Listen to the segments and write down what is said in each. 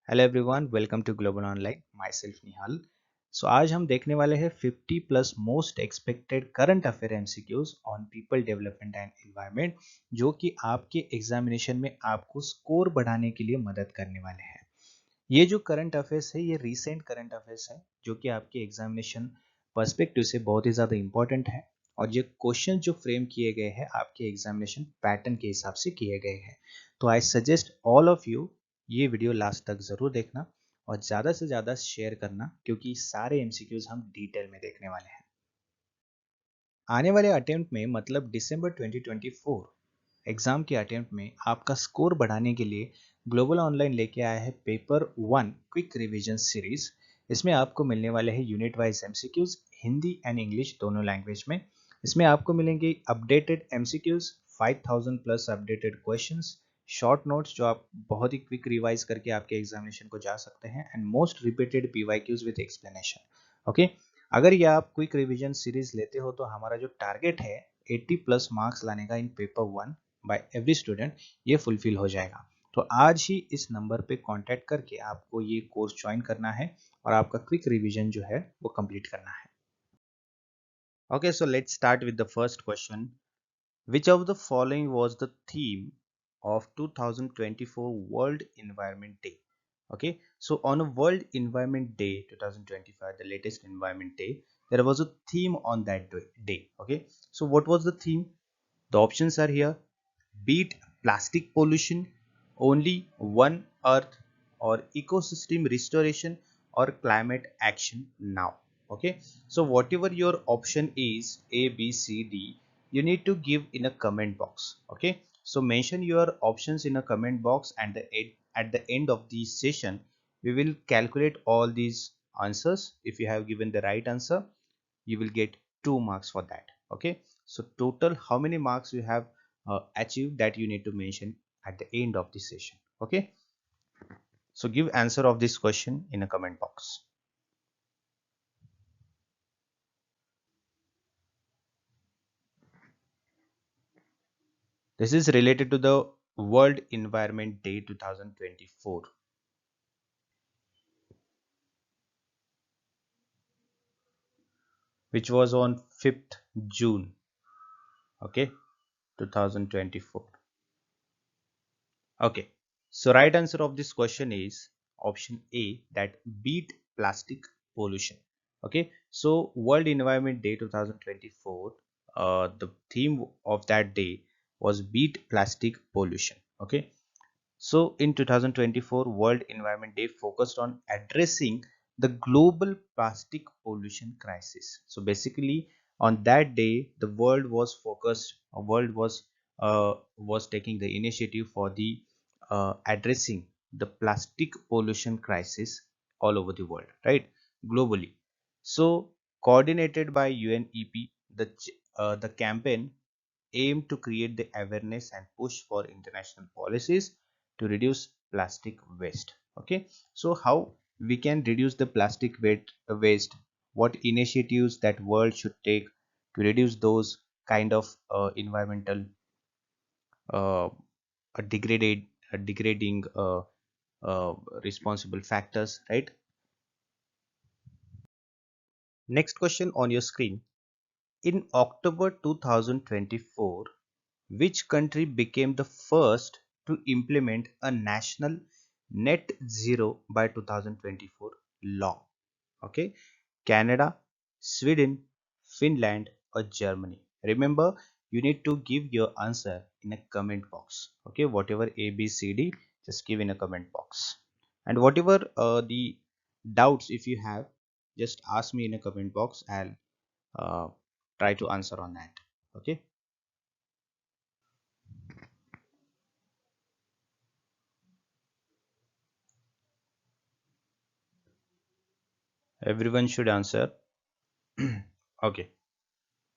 Hello everyone, welcome to global online. Myself Nihal. So आज हम देखने वाले हैं 50 plus most expected current affair MCQs on people development and environment, जो कि आपके एग्जामिनेशन में आपको स्कोर बढ़ाने के लिए मदद करने वाले हैं। ये जो करंट अफेयर्स है, ये रिसेंट करंट अफेयर्स है जो कि आपके एग्जामिनेशन पर्सपेक्टिव से बहुत ही ज़्यादा इंपॉर्टेंट है। और ये क्वेश्चन जो फ्रेम किए गए हैं आपके एग्जामिनेशन पैटर्न के हिसाब से किए गए हैं। तो I suggest all of you ये वीडियो लास्ट तक ज़रूर देखना और ज़्यादा से ज़्यादा शेयर करना, क्योंकि सारे एमसीक्यूज हम डिटेल में देखने वाले हैं। आने वाले अटेम्प्ट में, मतलब दिसंबर 2024 एग्जाम के अटेम्प्ट में आपका स्कोर बढ़ाने के लिए ग्लोबल ऑनलाइन लेके आया है पेपर 1 क्विक रिवीजन सीरीज। इसमें आपको मिलने वाले हैं unit wise MCQs, Hindi and English दोनों लैंग्वेज में। इसमें आपको मिलेंगे updated MCQs, 5000 plus updated questions, short notes जो आप बहुत ही क्विक रिवाइज करके आपके एग्जामिनेशन को जा सकते हैं, and most repeated PYQs with explanation. Okay, अगर ये आप क्विक रिवीजन सीरीज लेते हो तो हमारा जो टारगेट है 80 प्लस मार्क्स लाने का in paper 1 by every student, ये फुलफिल हो जाएगा। तो आज ही इस नंबर पे कांटेक्ट करके आपको ये कोर्स ज्वाइन करना है और आपका क्विक रिवीजन जो है वो कंप्लीट करना है। Okay, so let's start with the first question. Which of the following was the theme of 2024 World Environment Day? Okay, so on a World Environment Day 2025, the latest Environment Day, there was a theme on that day. Okay, so what was the theme? The options are here: beat plastic pollution, only one earth, or ecosystem restoration, or climate action now. Okay, so whatever your option is, A, B, C, D, you need to give in a comment box. Okay, so mention your options in a comment box, and at the end of the session we will calculate all these answers. If you have given the right answer, you will get 2 marks for that. Okay, so total how many marks you have achieved, that you need to mention at the end of the session. Okay, so give answer of this question in a comment box. This is related to the World Environment Day 2024, which was on 5th June. Okay, 2024. Okay, so right answer of this question is option A, that beat plastic pollution. Okay, so World Environment Day 2024, the theme of that day was beat plastic pollution. Okay, so in 2024 World Environment Day focused on addressing the global plastic pollution crisis. So basically on that day the world was taking the initiative for the addressing the plastic pollution crisis all over the world, right, globally. So coordinated by UNEP, the campaign aim to create the awareness and push for international policies to reduce plastic waste. Okay, so how we can reduce the plastic waste, what initiatives that world should take to reduce those kind of environmental uh, degrading uh, responsible factors, right? Next question on your screen: in October 2024, which country became the first to implement a national net zero by 2024 law? Okay, Canada, Sweden, Finland, or Germany? Remember, you need to give your answer in a comment box. Okay, whatever A, B, C, D, just give in a comment box. And whatever the doubts if you have, just ask me in a comment box. I'll uh, try to answer on that. Okay. Everyone should answer. Okay,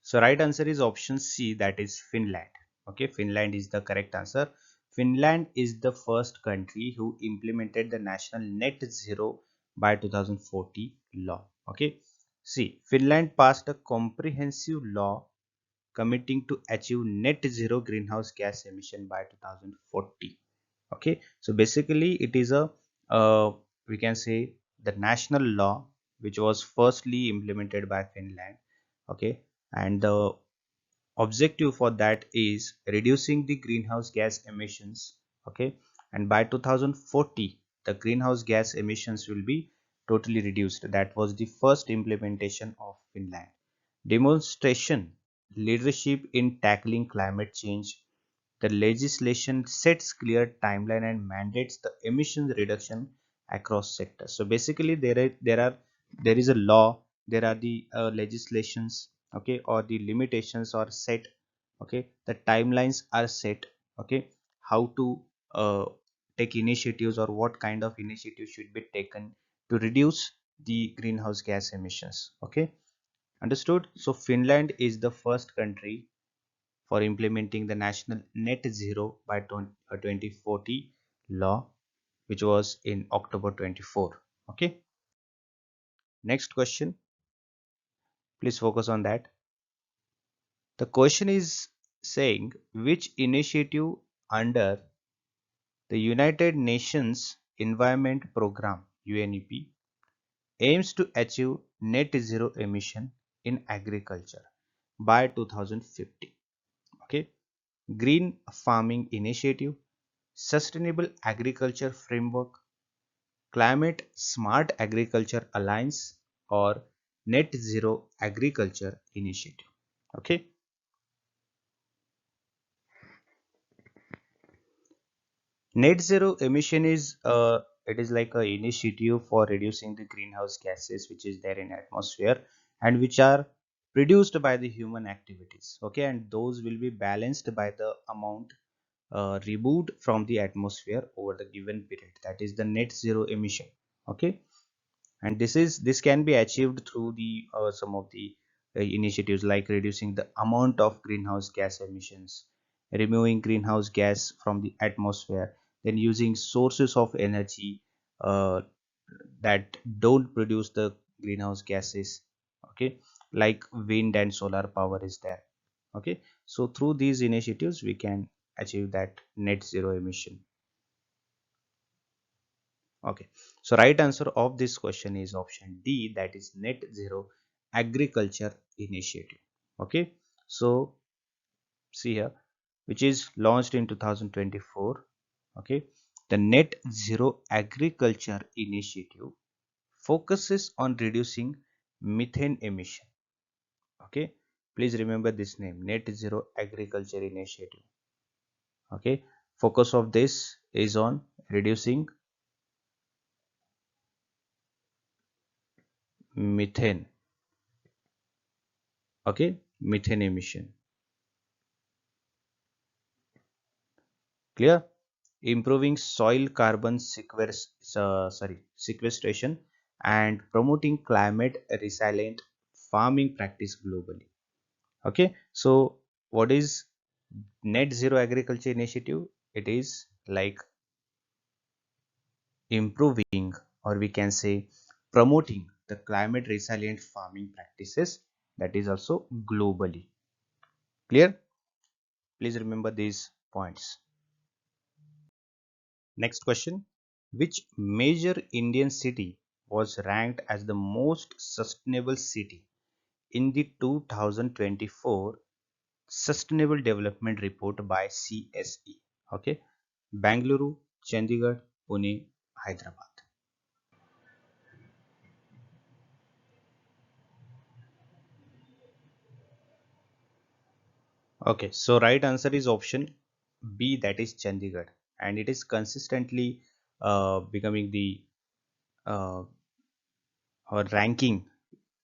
so right answer is option C, that is Finland. Okay, Finland is the correct answer. Finland is the first country who implemented the national net zero by 2040 law. Okay, see, Finland passed a comprehensive law committing to achieve net zero greenhouse gas emission by 2040. Okay, so basically it is a uh, we can say the national law which was firstly implemented by Finland. Okay, and the objective for that is reducing the greenhouse gas emissions. Okay, and by 2040 the greenhouse gas emissions will be totally reduced. That was the first implementation of Finland. Demonstration leadership in tackling climate change. The legislation sets clear timeline and mandates the emissions reduction across sectors. So basically there is a law, there are the legislations, okay, or the limitations are set, okay, the timelines are set, okay, how to uh, take initiatives or what kind of initiatives should be taken to reduce the greenhouse gas emissions. Okay, understood. So Finland is the first country for implementing the national net zero by 2040 law, which was in October 24. Okay, next question, please focus on that. The question is saying which initiative under the United Nations Environment Program UNEP aims to achieve net zero emission in agriculture by 2050. Okay, green farming initiative, sustainable agriculture framework, climate smart agriculture alliance, or net zero agriculture initiative. Okay, net zero emission is it is like a initiative for reducing the greenhouse gases which is there in atmosphere and which are produced by the human activities. Okay, and those will be balanced by the amount removed from the atmosphere over the given period. That is the net zero emission. Okay, and this can be achieved through the some of the initiatives like reducing the amount of greenhouse gas emissions, removing greenhouse gas from the atmosphere, then using sources of energy uh, that don't produce the greenhouse gases. Okay, like wind and solar power is there. Okay, so through these initiatives we can achieve that net zero emission. Okay, so right answer of this question is option D, that is net zero agriculture initiative. Okay, so see here, which is launched in 2024. Okay, the net zero agriculture initiative focuses on reducing methane emission. Okay, please remember this name, net zero agriculture initiative. Okay, focus of this is on reducing methane. Okay, methane emission. Clear? Improving soil carbon sequestration and promoting climate resilient farming practice globally. Okay, so what is net zero agriculture initiative? It is like improving, or we can say promoting the climate resilient farming practices, that is also globally. Clear? Please remember these points. Next question. Which major Indian city was ranked as the most sustainable city in the 2024 Sustainable Development Report by CSE? Okay, Bangalore, Chandigarh, Pune, Hyderabad. Okay, so right answer is option B, that is Chandigarh, and it is consistently becoming the uh, or ranking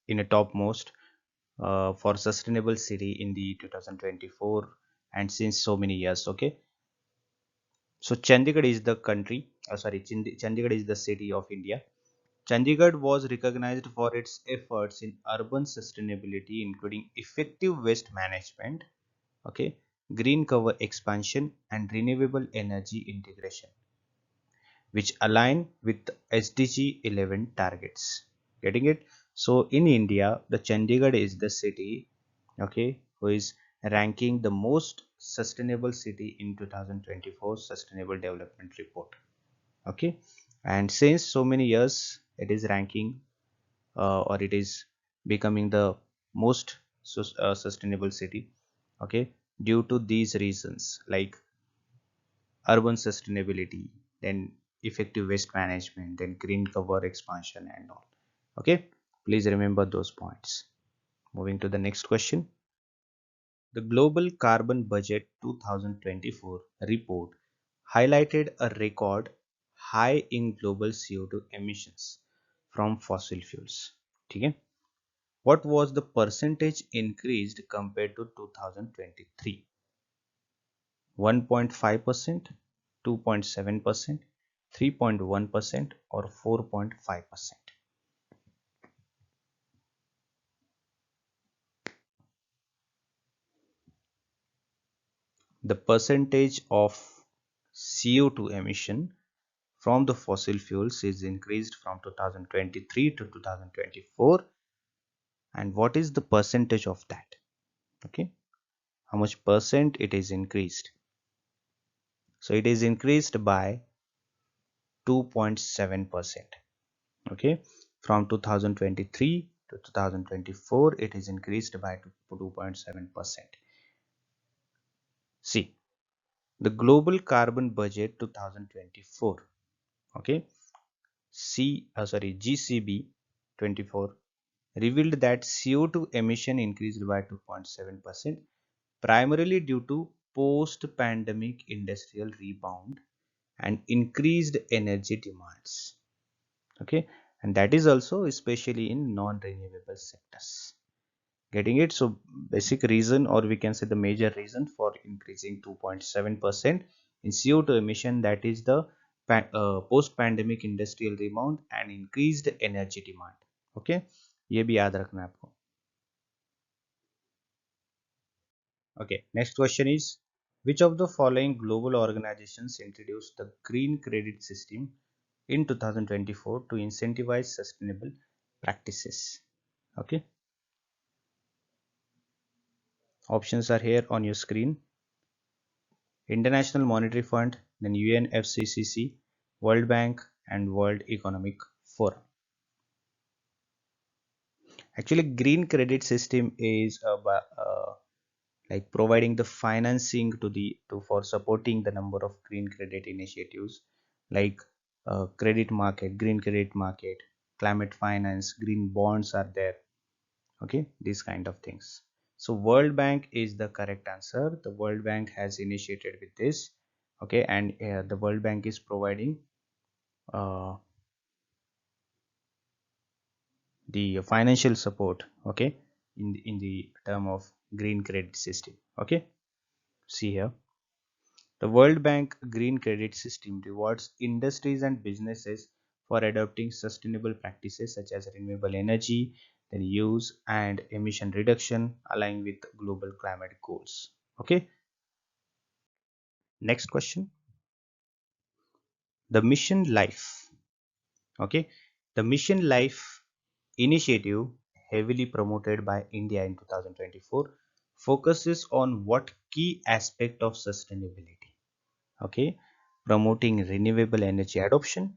in a topmost for sustainable city in the 2024 and since so many years. Okay, so Chandigarh is the country, Chandigarh is the city of India. Chandigarh was recognized for its efforts in urban sustainability, including effective waste management, okay, green cover expansion, and renewable energy integration, which align with SDG 11 targets. Getting it? So in India, the Chandigarh is the city, okay, who is ranking the most sustainable city in 2024 Sustainable Development Report. Okay, and since so many years it is ranking or it is becoming the most sustainable city. Okay, due to these reasons like urban sustainability, then effective waste management, then green cover expansion and all. Okay, please remember those points. Moving to the next question. The Global Carbon Budget 2024 report highlighted a record high in global CO2 emissions from fossil fuels. Okay? What was the percentage increased compared to 2023? 1.5%, 2.7%, 3.1%, or 4.5%? The percentage of CO2 emission from the fossil fuels is increased from 2023 to 2024, and what is the percentage of that? Okay, how much percent it is increased? So it is increased by 2.7%. Okay, from 2023 to 2024 it is increased by 2.7%. See, the global carbon budget 2024, okay, GCB 24 revealed that CO2 emission increased by 2.7%, primarily due to post-pandemic industrial rebound and increased energy demands. Okay, and that is also especially in non-renewable sectors. Getting it? So basic reason, or we can say the major reason for increasing 2.7% in CO2 emission, that is the post-pandemic industrial rebound and increased energy demand. Okay, ये भी याद रखना है आपको. Okay, next question is, which of the following global organizations introduced the green credit system in 2024 to incentivize sustainable practices? Okay, options are here on your screen. International Monetary Fund, then UNFCCC, World Bank, and World Economic Forum. Actually, green credit system is like providing the financing for supporting the number of green credit initiatives like green credit market, climate finance, green bonds are there. Okay, these kind of things. So World Bank is the correct answer. The World Bank has initiated with this. Okay, and the World Bank is providing uh, the financial support, okay, in the term of green credit system. Okay, see here, the World Bank green credit system rewards industries and businesses for adopting sustainable practices such as renewable energy, then use and emission reduction aligning with global climate goals. Okay, next question. The mission life, okay, the mission life initiative, heavily promoted by India in 2024, focuses on what key aspect of sustainability? Okay, promoting renewable energy adoption,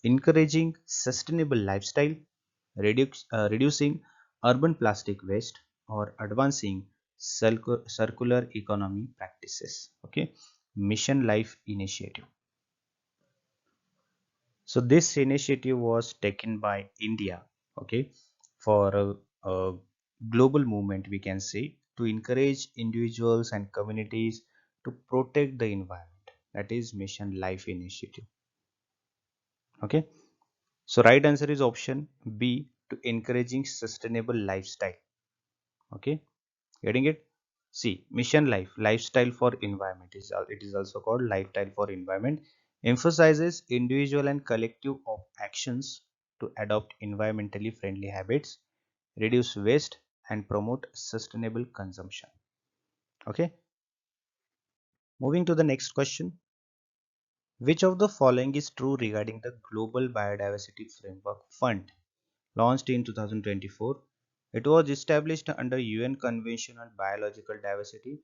encouraging sustainable lifestyle, reducing urban plastic waste, or advancing circular economy practices. Okay, mission life initiative. So this initiative was taken by India, okay, for a global movement, we can say, to encourage individuals and communities to protect the environment. That is Mission Life Initiative. Okay, so right answer is option B, to encouraging sustainable lifestyle. Okay, getting it? See, Mission Life, Lifestyle for Environment, it is also called Lifestyle for Environment, emphasizes individual and collective actions to adopt environmentally friendly habits, reduce waste, and promote sustainable consumption. Okay, moving to the next question. Which of the following is true regarding the Global Biodiversity Framework Fund launched in 2024? It was established under UN Convention on Biological Diversity,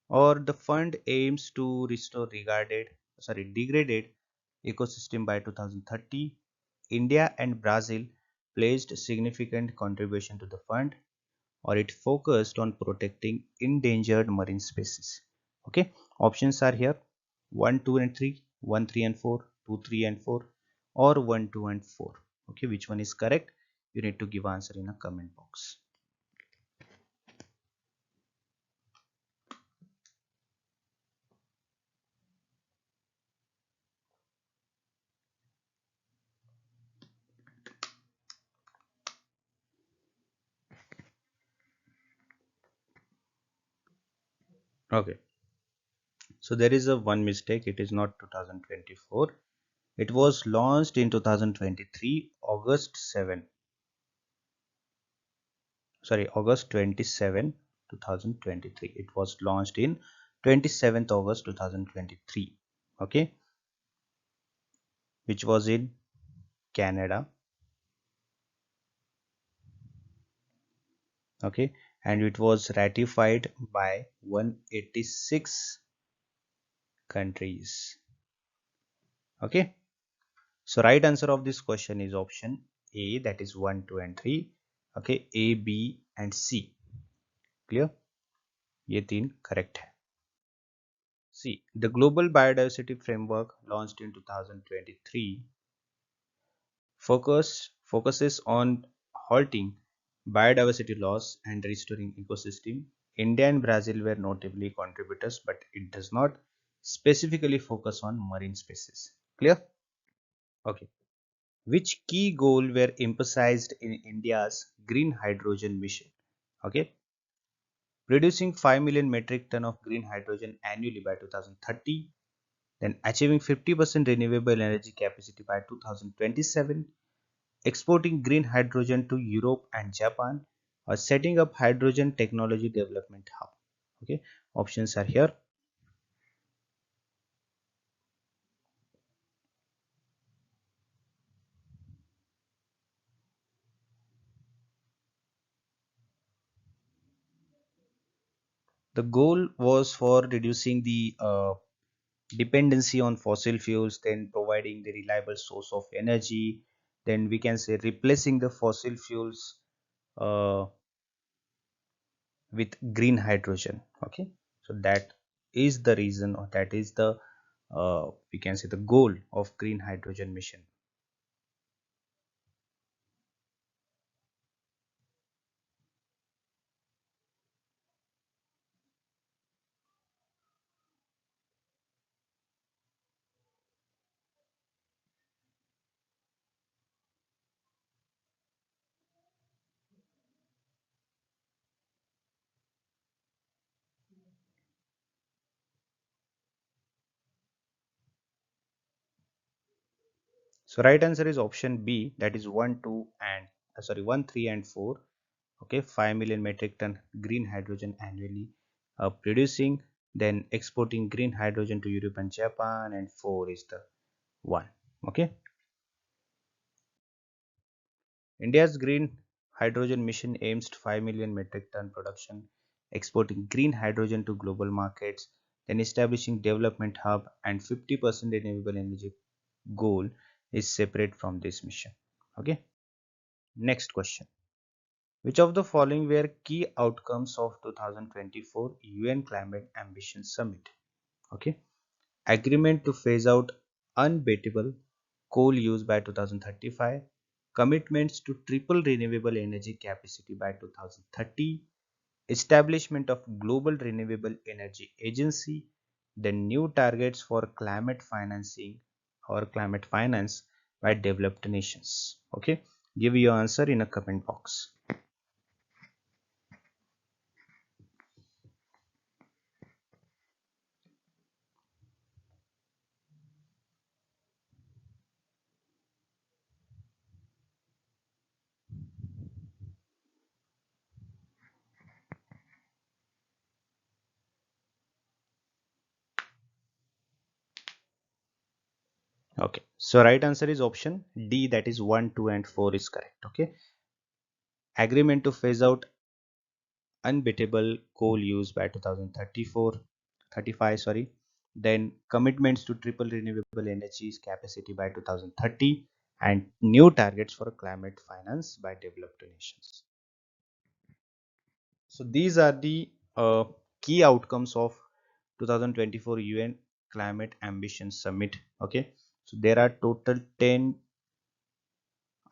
or the fund aims to restore degraded ecosystem by 2030. India and Brazil pledged significant contribution to the fund, or it focused on protecting endangered marine species. Okay, options are here: 1 2 and 3, 1 3 and 4, 2 3 and 4, or 1 2 and 4. Okay, which one is correct? You need to give answer in a comment box. Okay, so there is a one mistake. It is not 2024. It was launched in 2023 August 7, sorry, August 27, 2023. It was launched in 27th August 2023. Okay, which was in Canada. Okay, and it was ratified by 186 countries. Okay, so right answer of this question is option A, that is 1 2 and 3. Okay, A, B and C. Clear? ये तीन correct है. See, the Global Biodiversity Framework launched in 2023 focuses on halting biodiversity loss and restoring ecosystem. India and Brazil were notably contributors, but it does not specifically focus on marine species. Clear? Okay. Which key goal were emphasized in India's green hydrogen mission? Okay. Producing 5 million metric ton of green hydrogen annually by 2030, then achieving 50% renewable energy capacity by 2027, exporting green hydrogen to Europe and Japan, or setting up hydrogen technology development hub. Okay, options are here. The goal was for reducing the dependency on fossil fuels, then providing the reliable source of energy, then we can say replacing the fossil fuels uh, with green hydrogen. Okay, so that is the reason, or that is the we can say the goal of green hydrogen mission. So right answer is option B, that is 1 2 and 1 3 and 4. Okay, 5 million metric ton green hydrogen annually producing, then exporting green hydrogen to Europe and Japan, and 4 is the one. Okay, India's green hydrogen mission aims to 5 million metric ton production, exporting green hydrogen to global markets, then establishing development hub, and 50% renewable energy goal is separate from this mission. Okay, next question. Which of the following were key outcomes of 2024 UN Climate Ambition Summit? Okay, agreement to phase out unbeatable coal use by 2035, commitments to triple renewable energy capacity by 2030, establishment of global renewable energy agency, then new targets for climate financing or climate finance by developed nations. Okay, give your answer in a comment box. Okay, so right answer is option D, that is 1 2 and 4 is correct. Okay, agreement to phase out unbeatable coal use by 2034 35, sorry, then commitments to triple renewable energies capacity by 2030, and new targets for climate finance by developed nations. So these are the key outcomes of 2024 UN Climate Ambition Summit. Okay, so there are total 10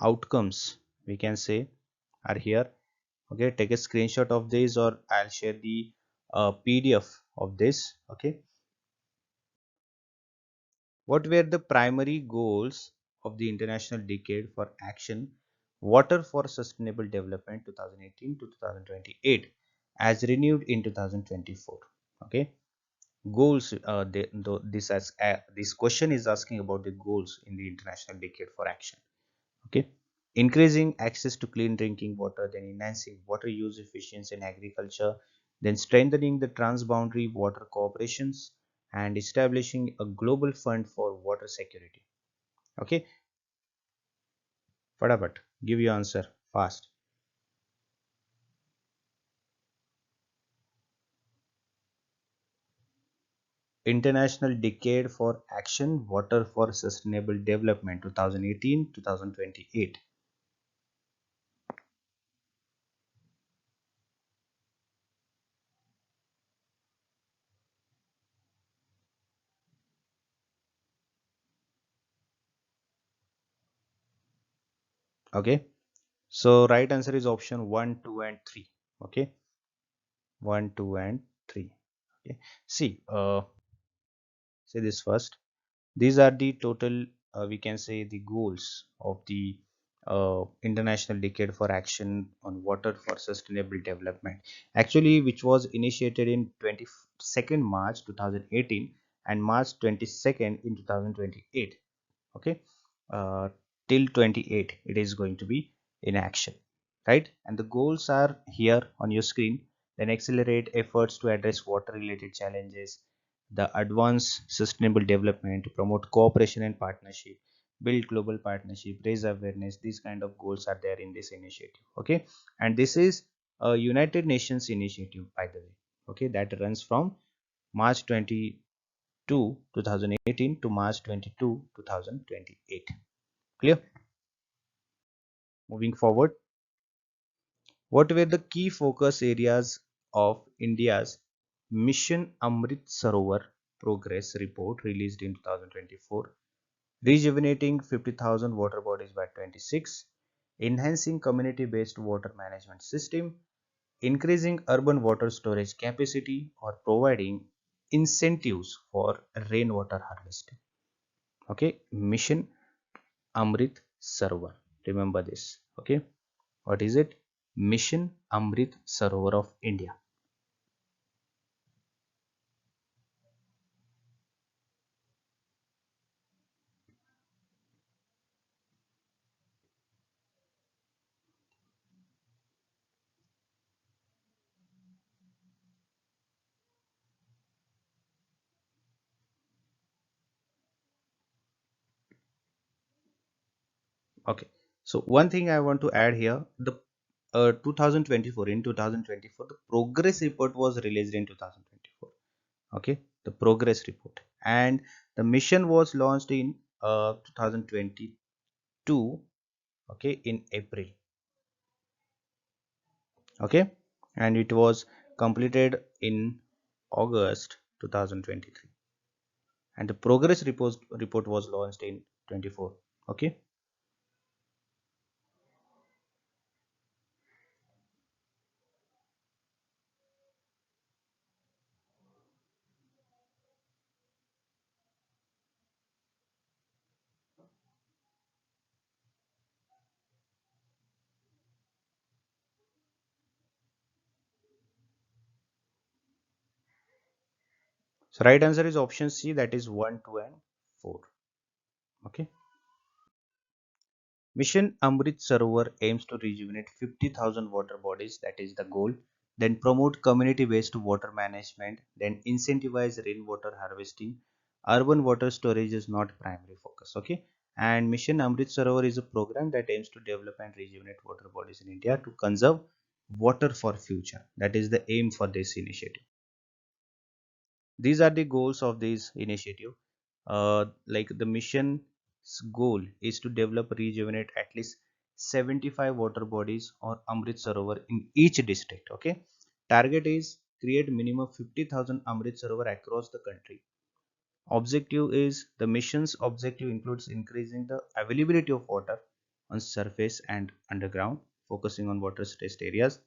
outcomes we can say are here. Okay, take a screenshot of this or I'll share the PDF of this. Okay, what were the primary goals of the International Decade for Action Water for Sustainable Development 2018 to 2028 as renewed in 2024? Okay, goals. This question is asking about the goals in the International Decade for Action. Okay, increasing access to clean drinking water, then enhancing water use efficiency in agriculture, then strengthening the transboundary water cooperations, and establishing a global fund for water security. Okay, fatapat, give your answer fast. International Decade for Action Water for Sustainable Development 2018-2028. Okay, so right answer is option 1, 2 and 3. Okay, 1, 2 and 3. Okay, see, say this first. These are the total, we can say, the goals of the International Decade for Action on Water for Sustainable Development, actually, which was initiated in 22nd March 2018 and March 22nd in 2028. Okay, uh, till 28 it is going to be in action, right? And the goals are here on your screen. Then accelerate efforts to address water related challenges, the advance sustainable development, to promote cooperation and partnership, build global partnership, raise awareness. These kind of goals are there in this initiative. Okay, and this is a United Nations initiative, by the way. Okay, that runs from March 22 2018 to March 22 2028. Clear? Moving forward, what were the key focus areas of India's Mission Amrit Sarovar Progress Report released in 2024? Rejuvenating 50,000 water bodies by 26, enhancing community-based water management system, increasing urban water storage capacity, or providing incentives for rainwater harvesting. Okay, Mission Amrit Sarovar. Remember this. Okay, what is it? Mission Amrit Sarovar of India. Okay, so one thing I want to add here, the 2024 in 2024 the progress report was released in 2024. Okay, the progress report, and the mission was launched in 2022. Okay, in April. Okay, and it was completed in August 2023, and the progress report was launched in 24. Okay, so right answer is option C, that is 1, 2 and 4. Okay, Mission Amrit Sarovar aims to rejuvenate 50,000 water bodies, that is the goal. Then promote community-based water management. Then incentivize rainwater harvesting. Urban water storage is not primary focus. Okay, and Mission Amrit Sarovar is a program that aims to develop and rejuvenate water bodies in India to conserve water for future. That is the aim for this initiative. These are the goals of this initiative. Like the mission's goal is to develop, rejuvenate at least 75 water bodies or Amrit Sarovar in each district. Okay, target is create minimum 50,000 Amrit Sarovar across the country. Objective is the mission's objective includes increasing the availability of water on surface and underground, focusing on water stressed areas.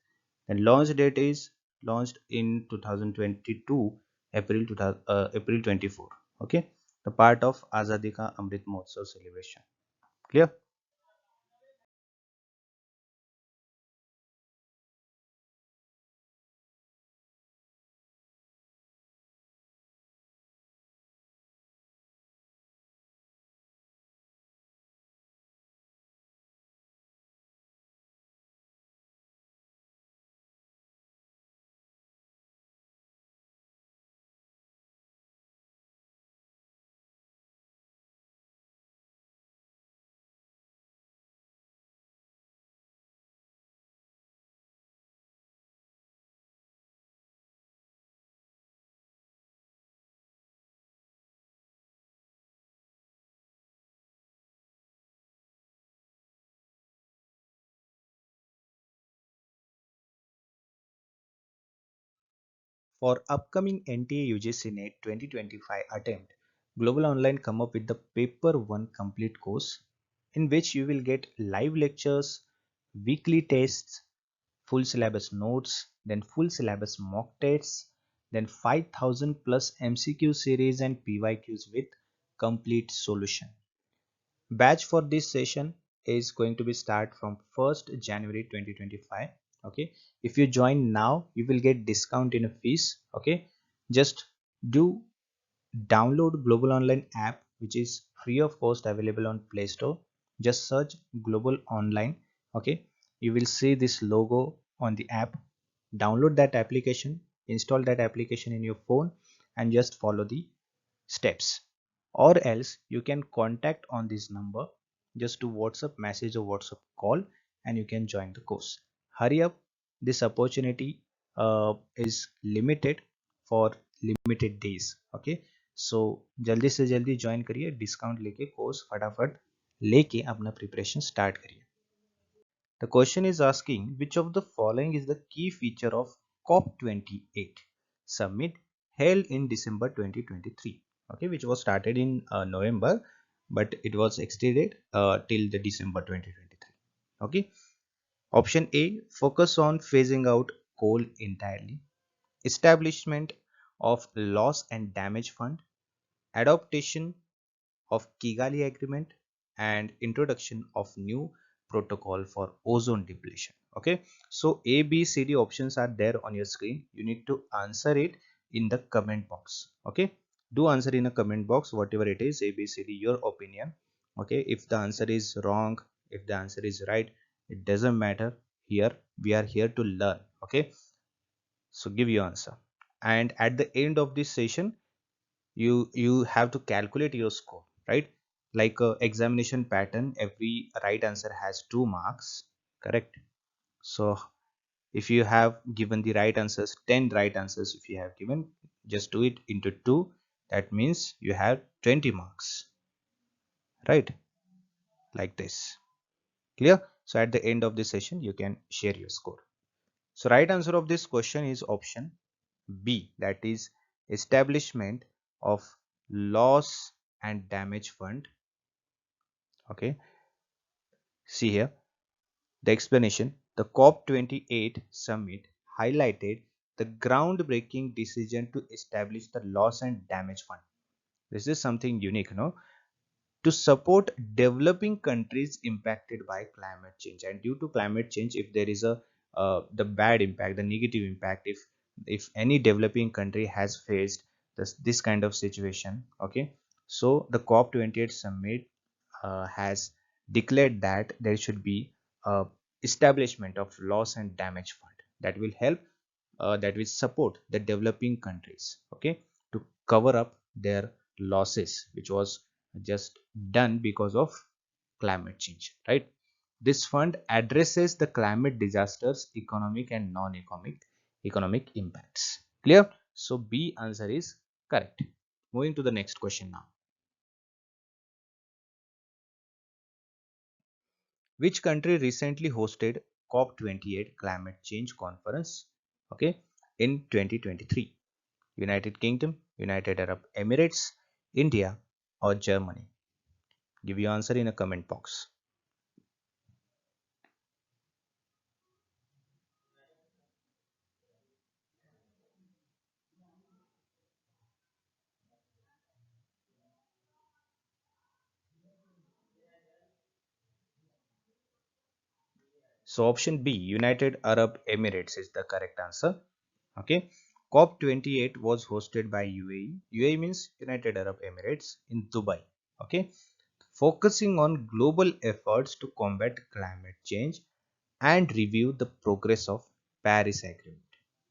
And launch date is launched in 2022 April 2000, April 24. Okay, the part of Azadi Ka Amrit Mahotsav celebration. Clear? For upcoming NTA UGC NET 2025 attempt, Global Online come up with the Paper 1 complete course in which you will get live lectures, weekly tests, full syllabus notes, then full syllabus mock tests, then 5000 plus MCQ series and PYQs with complete solution. Batch for this session is going to be start from 1st January 2025. Okay, if you join now you will get discount in a fees. Okay, just do download Global Online app, which is free of cost, available on Play Store. Just search Global Online. Okay, you will see this logo on the app. Download that application, install that application in your phone, and just follow the steps. Or else you can contact on this number, just to WhatsApp message or WhatsApp call, and you can join the course. Hurry up, this opportunity is limited for limited days. Okay, so जल्दी से जल्दी join करिए, discount लेके course फटाफट लेके अपना preparation start करिए. The question is asking which of the following is the key feature of COP28 summit held in December 2023. Okay, which was started in November, but it was extended till the December 2023. Okay, option A, focus on phasing out coal entirely, establishment of loss and damage fund, adaptation of Kigali Agreement, and introduction of new protocol for ozone depletion. Okay, so A, B, C, D options are there on your screen. You need to answer it in the comment box. Okay, do answer in a comment box whatever it is, A, B, C, D, your opinion. Okay, if the answer is wrong, if the answer is right, it doesn't matter. Here we are here to learn. Okay, so give your answer, and at the end of this session you have to calculate your score, right? Like a examination pattern, every right answer has 2 marks, correct? So if you have given the right answers, 10 right answers if you have given, just do it into 2, that means you have 20 marks, right? Like this. Clear? So at the end of this session you can share your score. So right answer of this question is option B, that is establishment of loss and damage fund. Okay, see here the explanation. The COP28 summit highlighted the groundbreaking decision to establish the loss and damage fund. This is something unique, no? To support developing countries impacted by climate change. And due to climate change, if there is a the bad impact, the negative impact, if any developing country has faced this kind of situation. Okay, so the COP28 summit has declared that there should be a establishment of loss and damage fund that will help, that will support the developing countries, okay, to cover up their losses which was just done because of climate change, right? This fund addresses the climate disasters economic and non-economic impacts. Clear? So B answer is Correct. Moving to the next question now. Which country recently hosted COP28 climate change conference? Okay, in 2023. United Kingdom, United Arab Emirates, India, or Germany? Give your answer in a comment box. So option B, United Arab Emirates is the correct answer. Okay. COP28 was hosted by UAE. UAE means United Arab Emirates in Dubai. Okay. Focusing on global efforts to combat climate change and review the progress of Paris Agreement.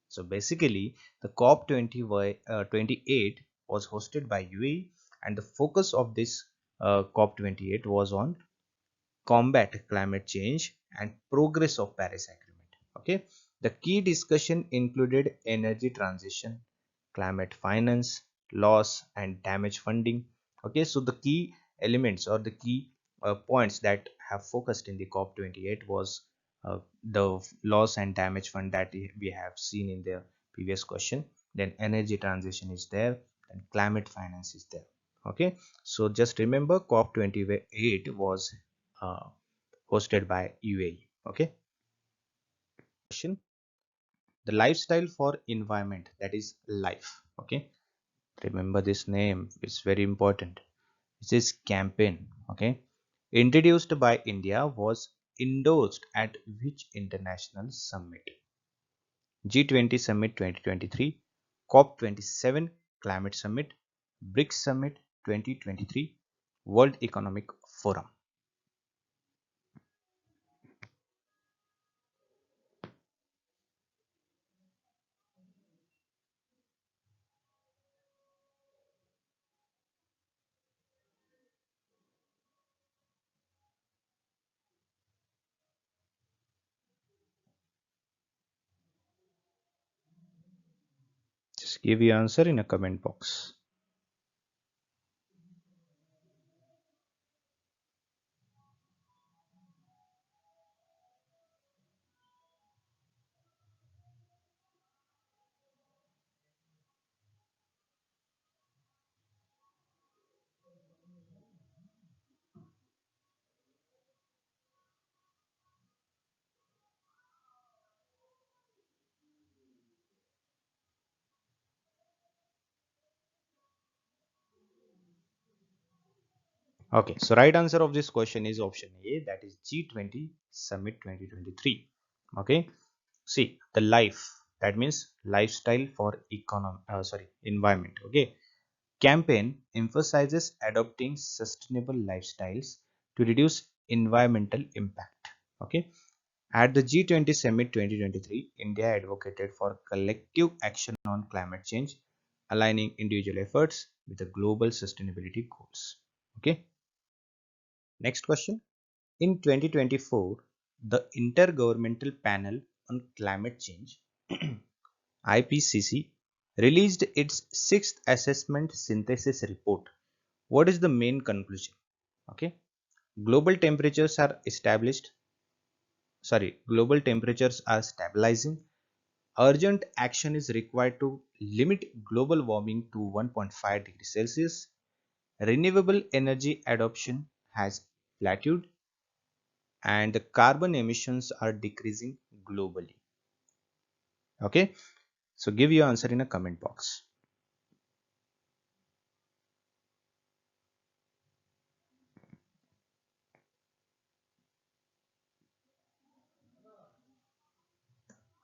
So basically, the COP28 was hosted by UAE, and the focus of this COP28 was on combat climate change and progress of Paris Agreement. Okay, the key discussion included energy transition, climate finance, loss and damage funding. Okay, so the key elements or the key points that have focused in the COP28 was the loss and damage fund that we have seen in the previous question. Then energy transition is there, and climate finance is there. Okay, so just remember COP28 was uh, hosted by UAE. Okay. Question: the lifestyle for environment, that is life. Okay. Remember this name, it's very important. This is campaign. Okay. Introduced by India, was endorsed at which international summit? G20 Summit 2023, COP27 Climate Summit, BRICS Summit 2023, World Economic Forum. Just give your answer in a comment box. Okay, so right answer of this question is option A, that is G20 Summit 2023. Okay, see the life, that means lifestyle for environment. Okay, campaign emphasizes adopting sustainable lifestyles to reduce environmental impact. Okay, at the G20 Summit 2023, India advocated for collective action on climate change, aligning individual efforts with the global sustainability goals. Okay, next question. In 2024, the Intergovernmental Panel on Climate Change IPCC released its sixth assessment synthesis report. What is the main conclusion? Okay, global temperatures are global temperatures are stabilizing. Urgent action is required to limit global warming to 1.5 degrees Celsius. Renewable energy adoption has plateaued, and the carbon emissions are decreasing globally. Okay, so give your answer in a comment box.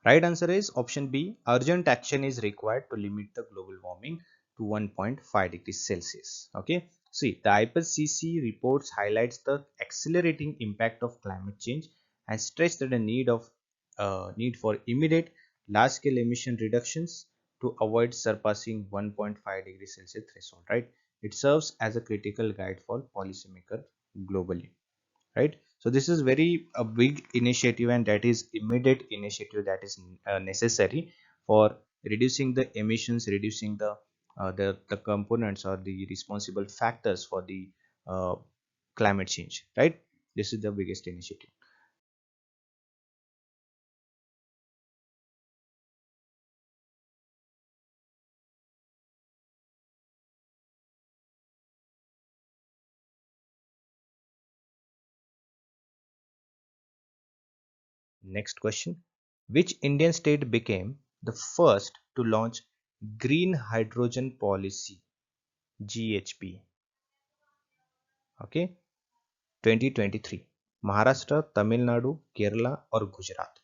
Right answer is option B. Urgent action is required to limit the global warming to 1.5 degrees Celsius. Okay. See, the IPCC reports highlights the accelerating impact of climate change and stress that the need for immediate large-scale emission reductions to avoid surpassing 1.5 degrees Celsius threshold. Right. It serves as a critical guide for policymakers globally, right? So this is very a big initiative, and that is immediate initiative that is necessary for reducing the emissions, reducing the the components or the responsible factors for the uh, climate change, right? This is the biggest initiative. Next question. Which Indian state became the first to launch green hydrogen policy, GHP? Okay, 2023. Maharashtra, Tamil Nadu, Kerala, or Gujarat?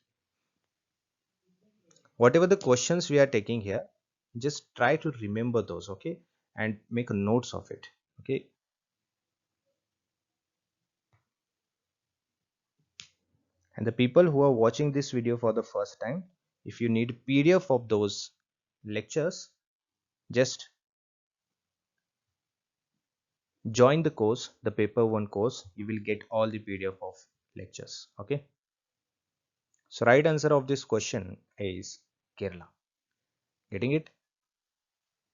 Whatever the questions we are taking here, just try to remember those, okay, and make notes of it, okay. And the people who are watching this video for the first time, if you need PDF of those lectures, just join the course, the paper one course. You will get all the PDF of lectures, okay. So right answer of this question is Kerala. Getting it?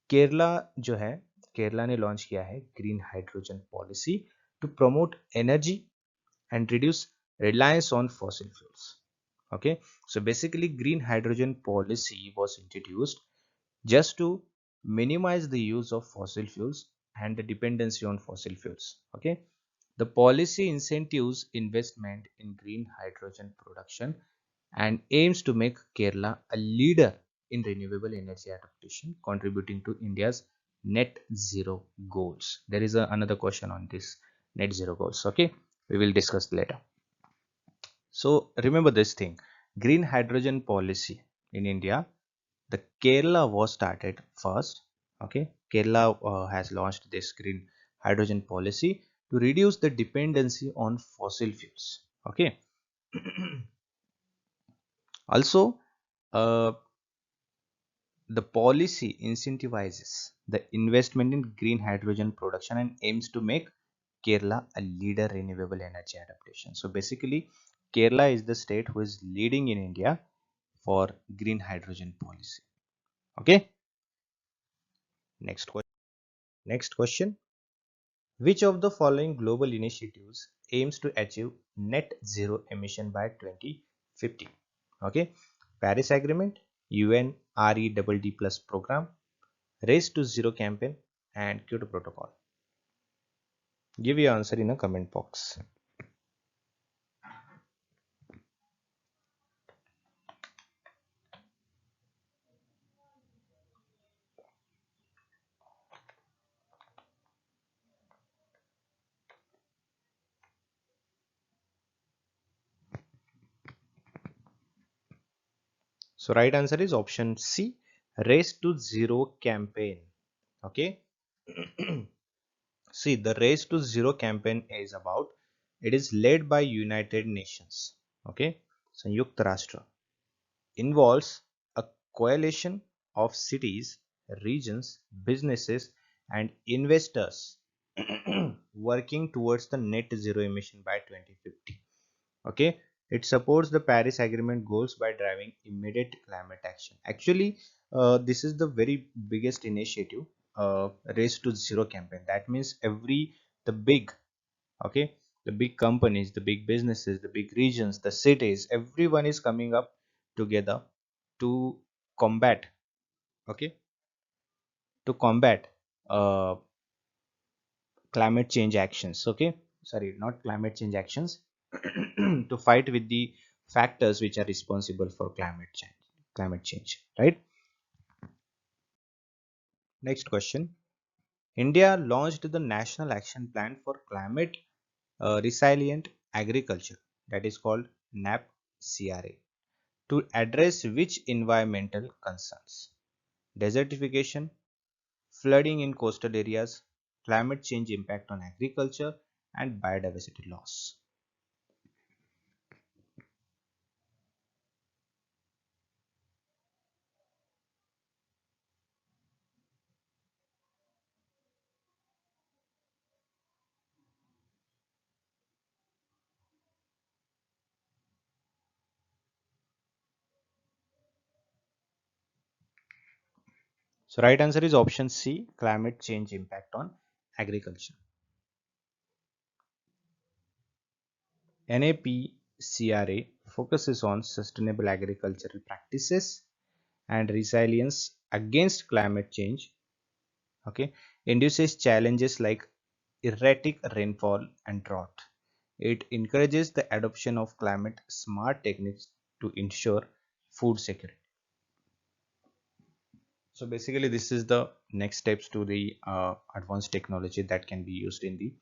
Kerala जो है, केरला ने launch किया है green hydrogen policy to promote energy and reduce reliance on fossil fuels. Okay, so basically green hydrogen policy was introduced just to minimize the use of fossil fuels and the dependency on fossil fuels. Okay, the policy incentives investment in green hydrogen production and aims to make Kerala a leader in renewable energy adaptation, contributing to India's net zero goals. There is another question on this net zero goals. Okay, we will discuss later. So remember this thing, green hydrogen policy in India, the Kerala was started first. Okay, Kerala has launched this green hydrogen policy to reduce the dependency on fossil fuels. Okay, also uh, the policy incentivizes the investment in green hydrogen production and aims to make Kerala a leader in renewable energy adaptation. So basically, Kerala is the state who is leading in India for green hydrogen policy. Okay, next question. Next question. Which of the following global initiatives aims to achieve net zero emission by 2050? Okay, Paris Agreement, UN REDD plus program, Race to Zero campaign, and Kyoto Protocol. Give your answer in a comment box. So right answer is option C, Race to Zero campaign. Okay. See, the Race to Zero campaign is about, it is led by United Nations. Okay. Sanyukta Rashtra. Involves a coalition of cities, regions, businesses, and investors working towards the net zero emission by 2050. Okay, it supports the Paris Agreement goals by driving immediate climate action. Actually, this is the very biggest initiative, Race to Zero campaign. That means the big, okay, the big companies, the big businesses, the big regions, the cities, everyone is coming up together to combat, okay, to combat uh, climate change actions. Okay, sorry, not climate change actions, to fight with the factors which are responsible for climate change, right? Next question. India launched the national action plan for climate resilient agriculture, that is called NAP-CRA, to address which environmental concerns? Desertification, flooding in coastal areas, climate change impact on agriculture, and biodiversity loss. So right answer is option C, climate change impact on agriculture. NAPCRA focuses on sustainable agricultural practices and resilience against climate change. Okay, induces challenges like erratic rainfall and drought. It encourages the adoption of climate smart techniques to ensure food security. So basically, this is the next steps to the advanced technology that can be used in the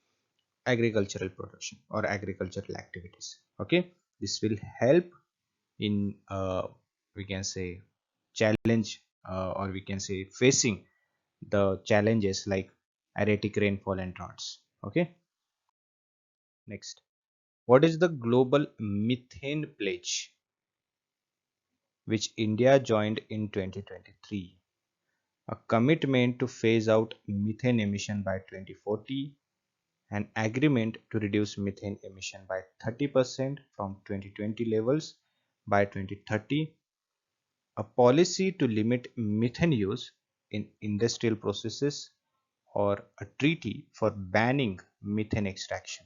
agricultural production or agricultural activities. Okay, this will help in we can say challenge or we can say facing the challenges like erratic rainfall and droughts. Okay, next, what is the global methane pledge which India joined in 2023? A commitment to phase out methane emission by 2040, an agreement to reduce methane emission by 30% from 2020 levels by 2030, a policy to limit methane use in industrial processes, or a treaty for banning methane extraction.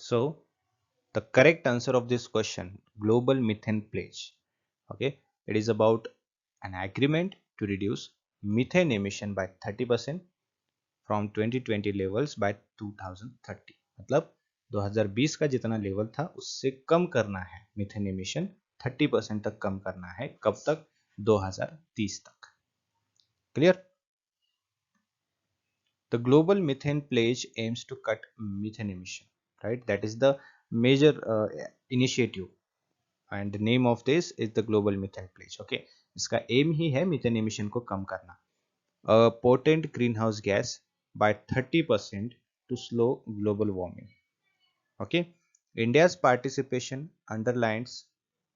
So, the correct answer of this question, global methane pledge, okay, it is about an agreement to reduce methane emission by 30% from 2020 levels by 2030. मतलब 2020 का जितना level था उससे कम करना है methane emission 30% तक कम करना है कब तक 2030 तक clear The global methane pledge aims to cut methane emission, right? That is the major initiative and the name of this is the global methane pledge. Okay, इसका aim ही है methane emission को कम करना. A potent greenhouse gas by 30% to slow global warming. Okay, India's participation underlines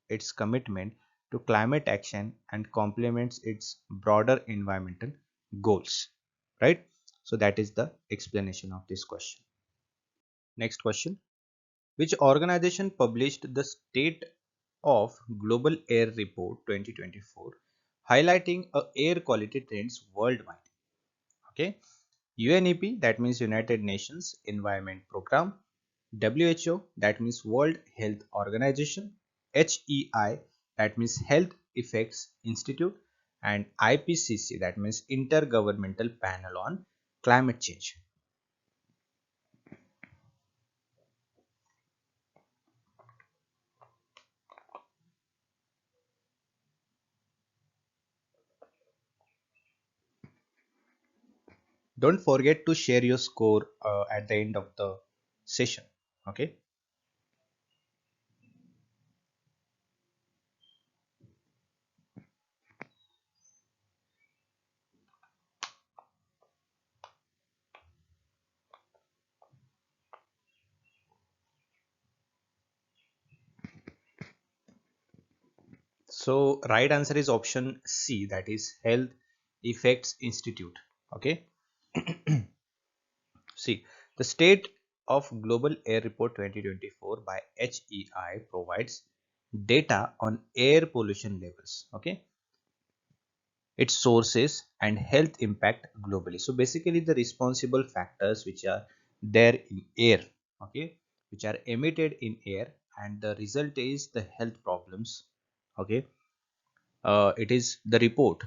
its commitment to climate action and complements its broader environmental goals, right? So that is the explanation of this question. Next question, which organization published the State of Global Air Report 2024 highlighting air quality trends worldwide? Okay, UNEP, that means United Nations Environment Program, WHO, that means World Health Organization, HEI, that means Health Effects Institute, and IPCC, that means Intergovernmental Panel on Climate Change. Don't forget to share your score at the end of the session. Okay. So right answer is option C, that is Health Effects Institute. Okay. See, the State of Global Air Report 2024 by HEI provides data on air pollution levels, okay, its sources and health impact globally. So basically the responsible factors which are there in air, okay, which are emitted in air, and the result is the health problems, okay. It is the report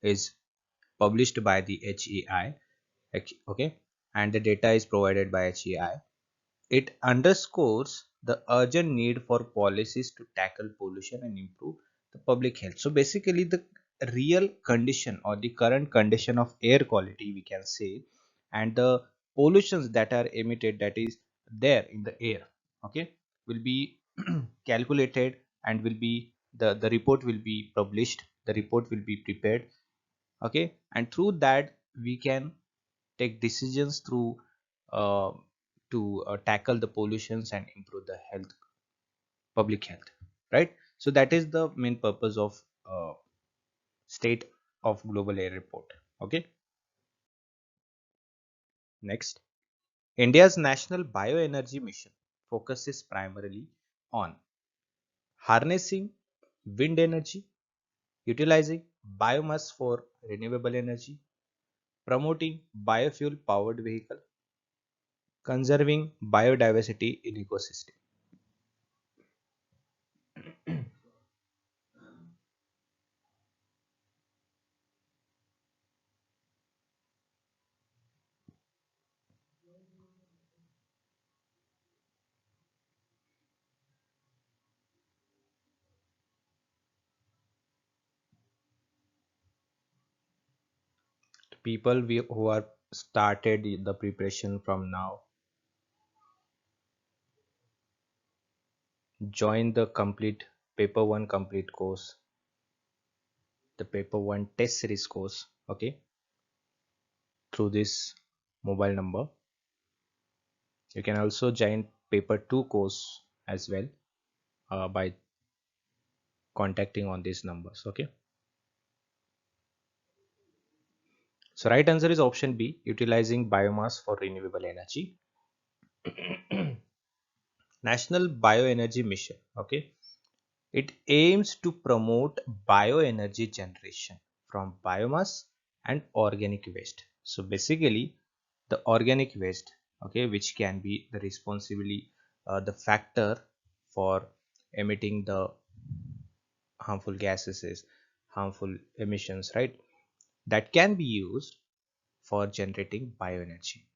is published by the HEI, okay, and the data is provided by HEI. It underscores the urgent need for policies to tackle pollution and improve the public health. So basically the real condition or the current condition of air quality we can say, and the pollutions that are emitted, that is there in the air, okay, will be calculated and will be the report will be published, the report will be prepared, okay, and through that we can take decisions through uh, to tackle the pollutions and improve the health, public health, right? So that is the main purpose of state of global air report. Okay, next, India's national bioenergy mission focuses primarily on harnessing wind energy, utilizing biomass for renewable energy, promoting biofuel powered vehicle, conserving biodiversity in ecosystem. People who are started the preparation from now, join the complete paper 1 complete course, the paper 1 test series course, okay, through this mobile number. You can also join paper 2 course as well by contacting on these numbers, okay. So right answer is option B, utilizing biomass for renewable energy. National Bioenergy Mission, okay, it aims to promote bioenergy generation from biomass and organic waste. So basically, the organic waste, okay, which can be the responsibly the factor for emitting the harmful gases, is harmful emissions, right? That can be used for generating bioenergy.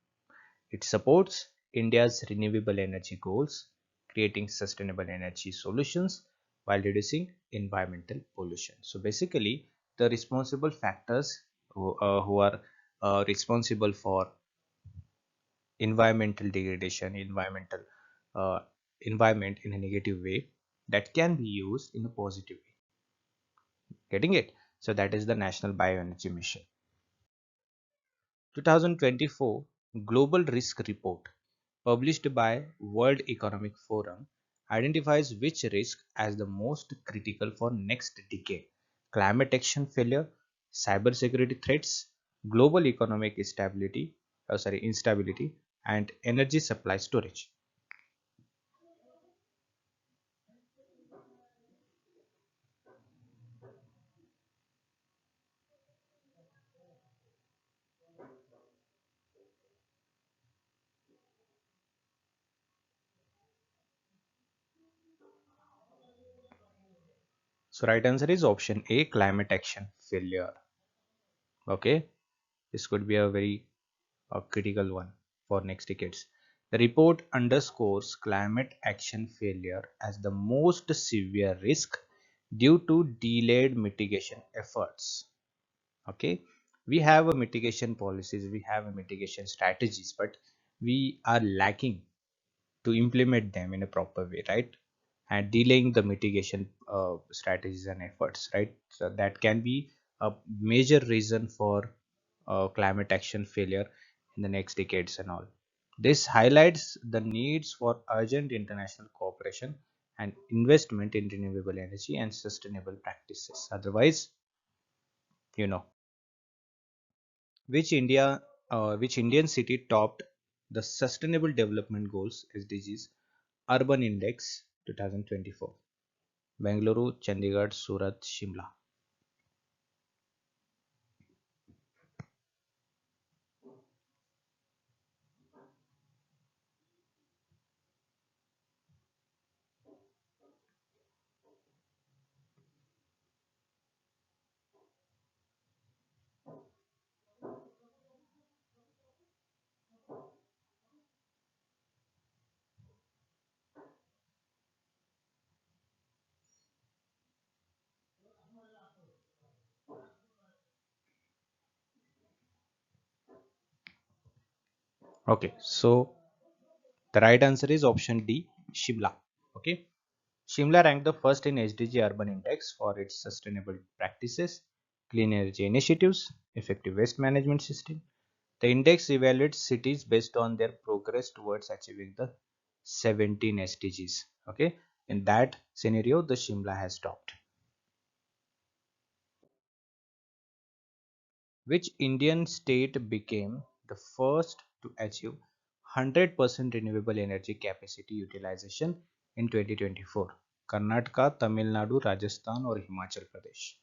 It supports India's renewable energy goals, creating sustainable energy solutions while reducing environmental pollution. So basically, the responsible factors who are responsible for environmental degradation, uh, environment in a negative way, that can be used in a positive way. Getting it? So that is the National Bioenergy Mission. 2024 Global Risk Report, published by World Economic Forum, identifies which risk as the most critical for next decade: climate action failure, cybersecurity threats, global economic instability, and energy supply storage. So right answer is option A, climate action failure. Okay, this could be a very critical one for next decades. The report underscores climate action failure as the most severe risk due to delayed mitigation efforts. Okay, we have a mitigation policies, we have a mitigation strategies, but we are lacking to implement them in a proper way, right? And delaying the mitigation strategies and efforts, right? So that can be a major reason for climate action failure in the next decades and all. This highlights the needs for urgent international cooperation and investment in renewable energy and sustainable practices. Otherwise, you know, which which Indian city topped the Sustainable Development Goals (SDGs) Urban Index 2024? Bengaluru, Chandigarh, Surat, Shimla. Okay, so the right answer is option D, Shimla. Okay, Shimla ranked the first in SDG Urban Index for its sustainable practices, clean energy initiatives, effective waste management system, The index evaluates cities based on their progress towards achieving the 17 SDGs. Okay, in that scenario, the Shimla has topped. Which Indian state became the first to achieve 100% renewable energy capacity utilization in 2024? Karnataka, Tamil Nadu, Rajasthan or Himachal Pradesh?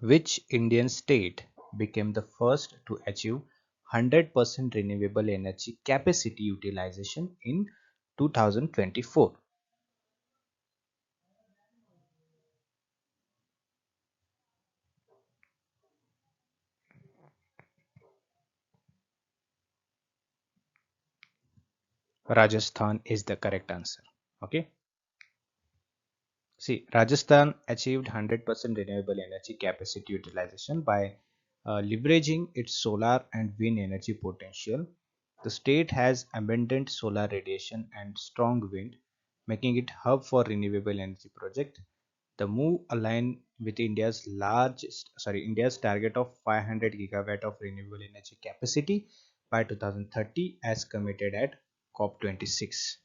Which Indian state became the first to achieve 100% renewable energy capacity utilization in 2024? Rajasthan is the correct answer. Okay. See, Rajasthan achieved 100% renewable energy capacity utilization by leveraging its solar and wind energy potential. The state has abundant solar radiation and strong wind, making it hub for renewable energy project. The move align with India's target of 500 gigawatt of renewable energy capacity by 2030 as committed at COP26.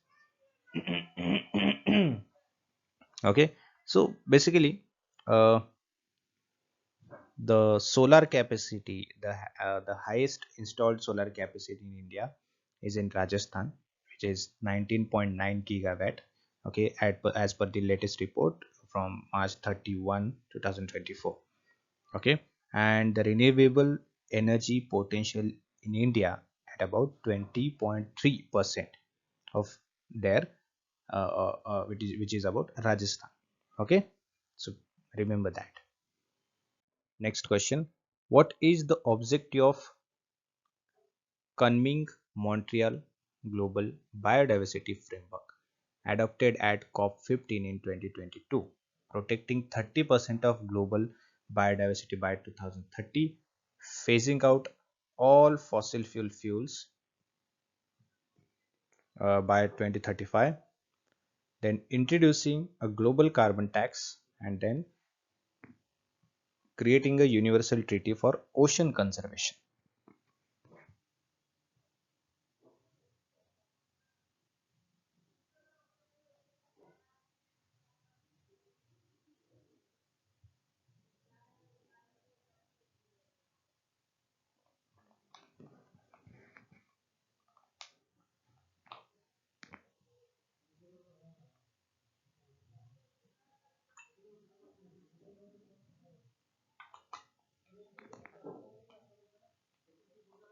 Okay, so basically, uh, the solar capacity, the highest installed solar capacity in India is in Rajasthan, which is 19.9 gigawatt. Okay, as per the latest report from March 31, 2024. Okay, and the renewable energy potential in India at about 20.3% of their which is about Rajasthan. Okay, so remember that. Next question: what is the objective of Kunming Montreal Global Biodiversity Framework adopted at COP15 in 2022? Protecting 30% of global biodiversity by 2030, phasing out all fossil fuels by 2035, then introducing a global carbon tax, and then creating a universal treaty for ocean conservation.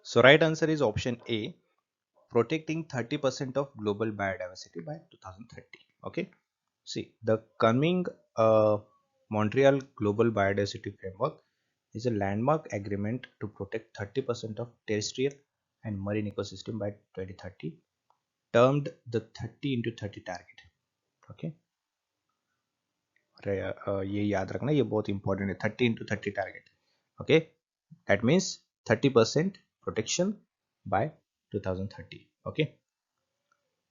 So right answer is option A, protecting 30% of global biodiversity by 2030. Okay. See, the coming Montreal Global Biodiversity Framework is a landmark agreement to protect 30% of terrestrial and marine ecosystem by 2030, termed the 30 into 30 target. Okay. ये याद रखना, ये बहुत important है, 30 into 30 target. Okay, that means 30% protection by 2030. Okay,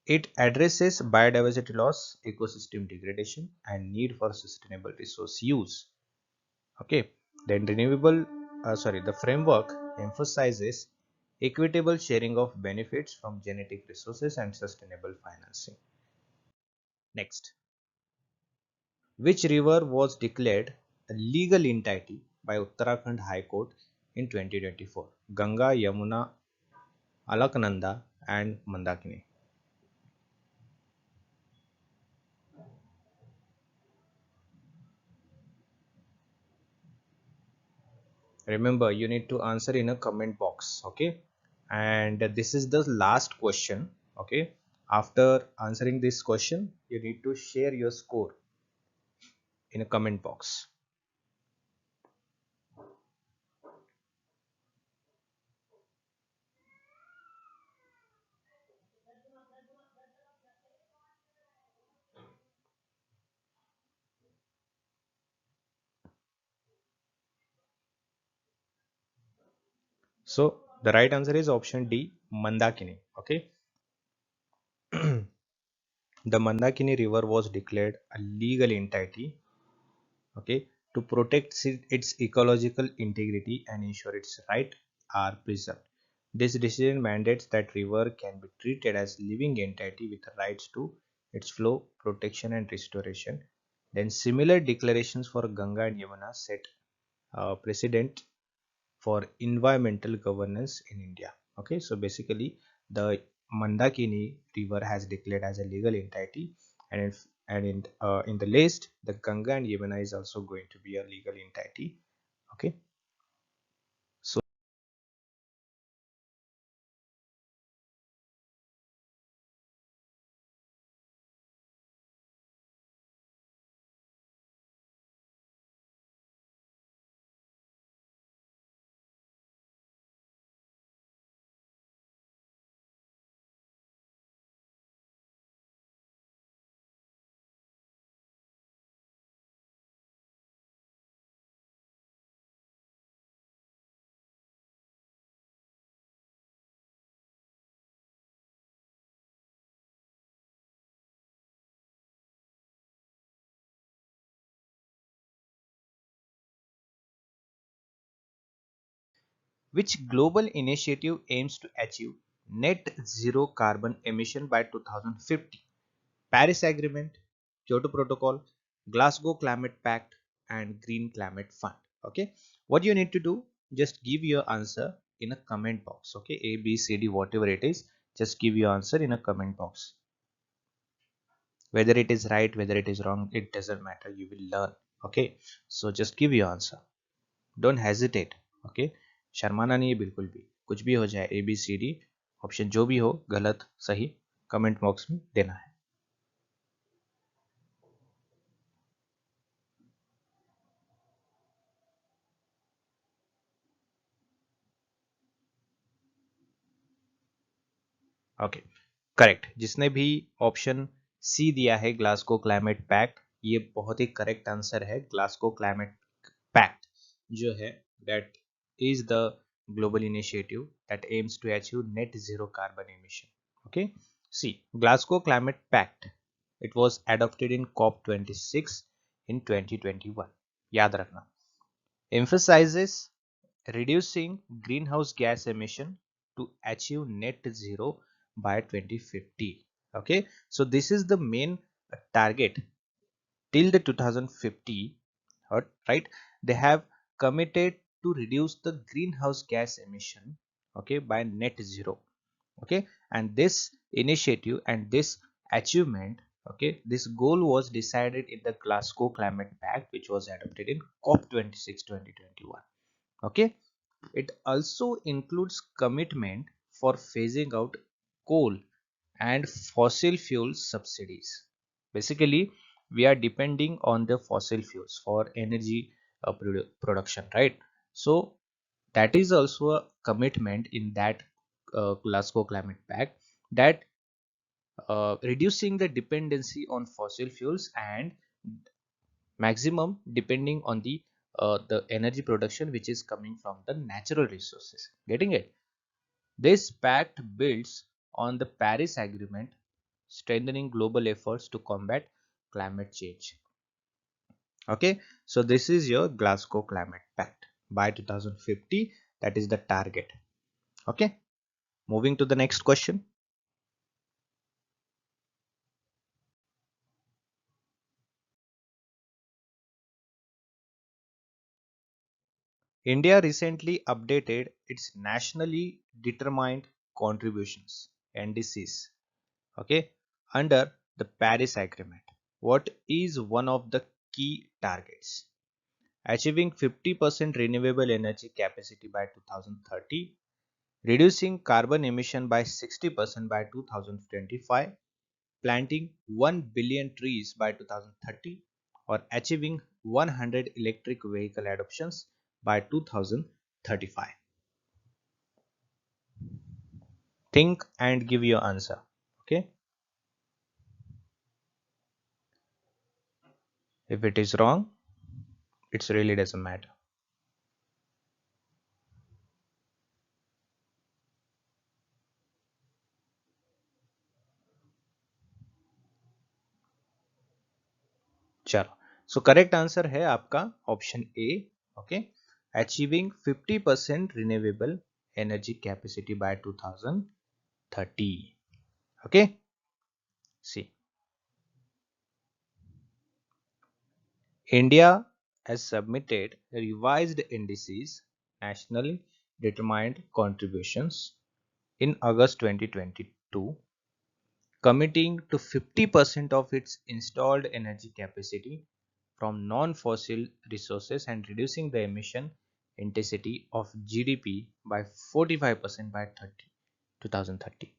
it addresses biodiversity loss, ecosystem degradation, and need for sustainable resource use. Okay, then the framework emphasizes equitable sharing of benefits from genetic resources and sustainable financing. Next, which river was declared a legal entity by Uttarakhand High Court in 2024? Ganga, Yamuna, Alaknanda, and Mandakini. Remember, you need to answer in a comment box. Okay, and this is the last question. Okay, after answering this question, you need to share your score in a comment box. So the right answer is option D, Mandakini. Okay. The Mandakini river was declared a legal entity, okay, to protect its ecological integrity and ensure its rights are preserved. This decision mandates that river can be treated as living entity with rights to its flow, protection and restoration. Then similar declarations for Ganga and Yamuna set precedent for environmental governance in India. Okay, so basically the Mandakini river has declared as a legal entity, and in the list, the Ganga and Yamuna is also going to be a legal entity. Okay, so which global initiative aims to achieve net zero carbon emission by 2050? Paris Agreement, Kyoto Protocol, Glasgow Climate Pact, and Green Climate Fund. Okay, what you need to do, just give your answer in a comment box. Okay, A, B, C, D, whatever it is, just give your answer in a comment box. Whether it is right, whether it is wrong, it doesn't matter. You will learn. Okay, so just give your answer. Don't hesitate. Okay, शर्माना नहीं है बिल्कुल भी. कुछ भी हो जाए, A, B, C, D, option जो भी हो, गलत सही, कमेंट बॉक्स में देना है. Okay, correct. जिसने भी ऑप्शन सी दिया है, ग्लासगो क्लाइमेट पैक्ट, ये बहुत ही करेक्ट आंसर है. ग्लासगो क्लाइमेट पैक्ट जो है, that is the global initiative that aims to achieve net zero carbon emission. Okay, C Glasgow climate pact, it was adopted in COP 26 in 2021. याद रखना. Emphasizes reducing greenhouse gas emission to achieve net zero by 2050. Okay, so this is the main target till the 2050. Right, they have committed to reduce the greenhouse gas emission, okay, by net zero. Okay, and this initiative and this achievement, okay, this goal was decided in the Glasgow Climate Pact, which was adopted in COP 26 2021. Okay, it also includes commitment for phasing out coal and fossil fuel subsidies. Basically, we are depending on the fossil fuels for energy production, right? So that is also a commitment in that Glasgow Climate Pact, that reducing the dependency on fossil fuels and maximum depending on the energy production which is coming from the natural resources. Getting it? This pact builds on the Paris Agreement, strengthening global efforts to combat climate change. Okay, so this is your Glasgow Climate Pact by 2050. That is the target. Okay, moving to the next question. India recently updated its nationally determined contributions (NDCs), okay, under the Paris Agreement. What is one of the key targets? Achieving 50% renewable energy capacity by 2030, reducing carbon emission by 60% by 2025, planting 1 billion trees by 2030, or achieving 100 electric vehicle adoptions by 2035. Think and give your answer. Okay, if it is wrong, it really doesn't matter. So correct answer है आपका option A. Okay, achieving 50% renewable energy capacity by 2030. Okay, C India has submitted revised indices, nationally determined contributions, in August 2022, committing to 50% of its installed energy capacity from non-fossil resources and reducing the emission intensity of GDP by 45% by 2030.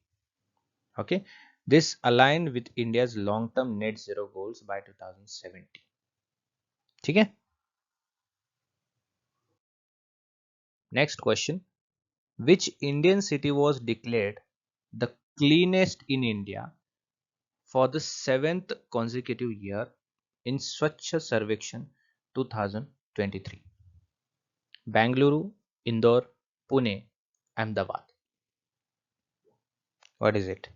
Okay, this aligned with India's long-term net zero goals by 2070. ठीक है. Next question. Which Indian city was declared the cleanest in India for the 7th consecutive year in Swachh Sarvekshan 2023? Bangalore, Indore, Pune, Ahmedabad. What is it?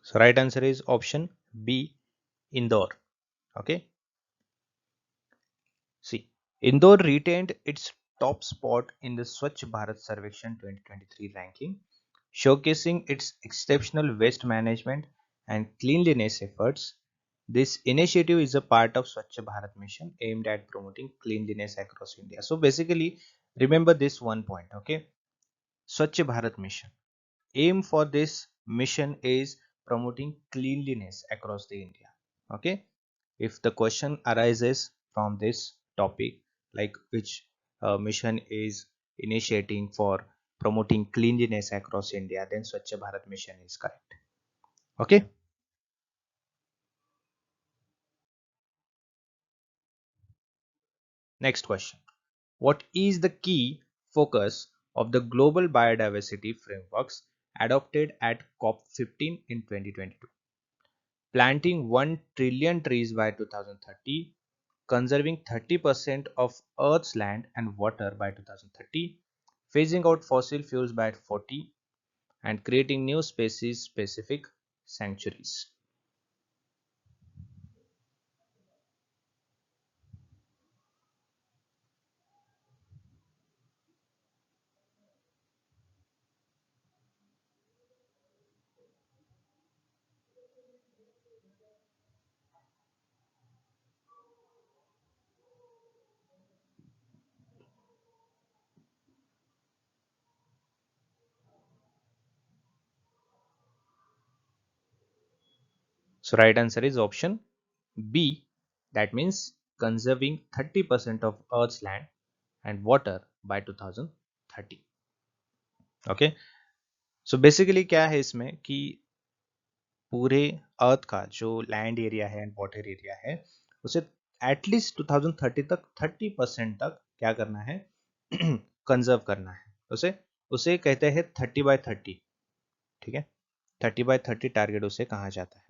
So right answer is option B, Indore. Okay. See, Indore retained its top spot in the Swachh Bharat Sarvekshan 2023 ranking, showcasing its exceptional waste management and cleanliness efforts. This initiative is a part of Swachh Bharat mission aimed at promoting cleanliness across India. So basically, remember this one point, okay? Swachh Bharat mission. Aim for this mission is promoting cleanliness across the India. Okay, if the question arises from this topic, like which mission is initiating for promoting cleanliness across India, then Swachh Bharat mission is correct. Okay, next question. What is the key focus of the global biodiversity frameworks adopted at COP15 in 2022? Planting 1 trillion trees by 2030, conserving 30% of Earth's land and water by 2030, phasing out fossil fuels by 40, and creating new species specific sanctuaries. So, right answer is option B, that means conserving 30% of Earth's land and water by 2030. Okay, so basically क्या है इसमें कि पूरे अर्थ का जो land area है and water area है उसे एटलीस्ट 2030 तक 30% तक क्या करना है कंजर्व करना है उसे उसे कहते हैं 30/30. ठीक है, 30/30 टारगेट उसे कहा जाता है.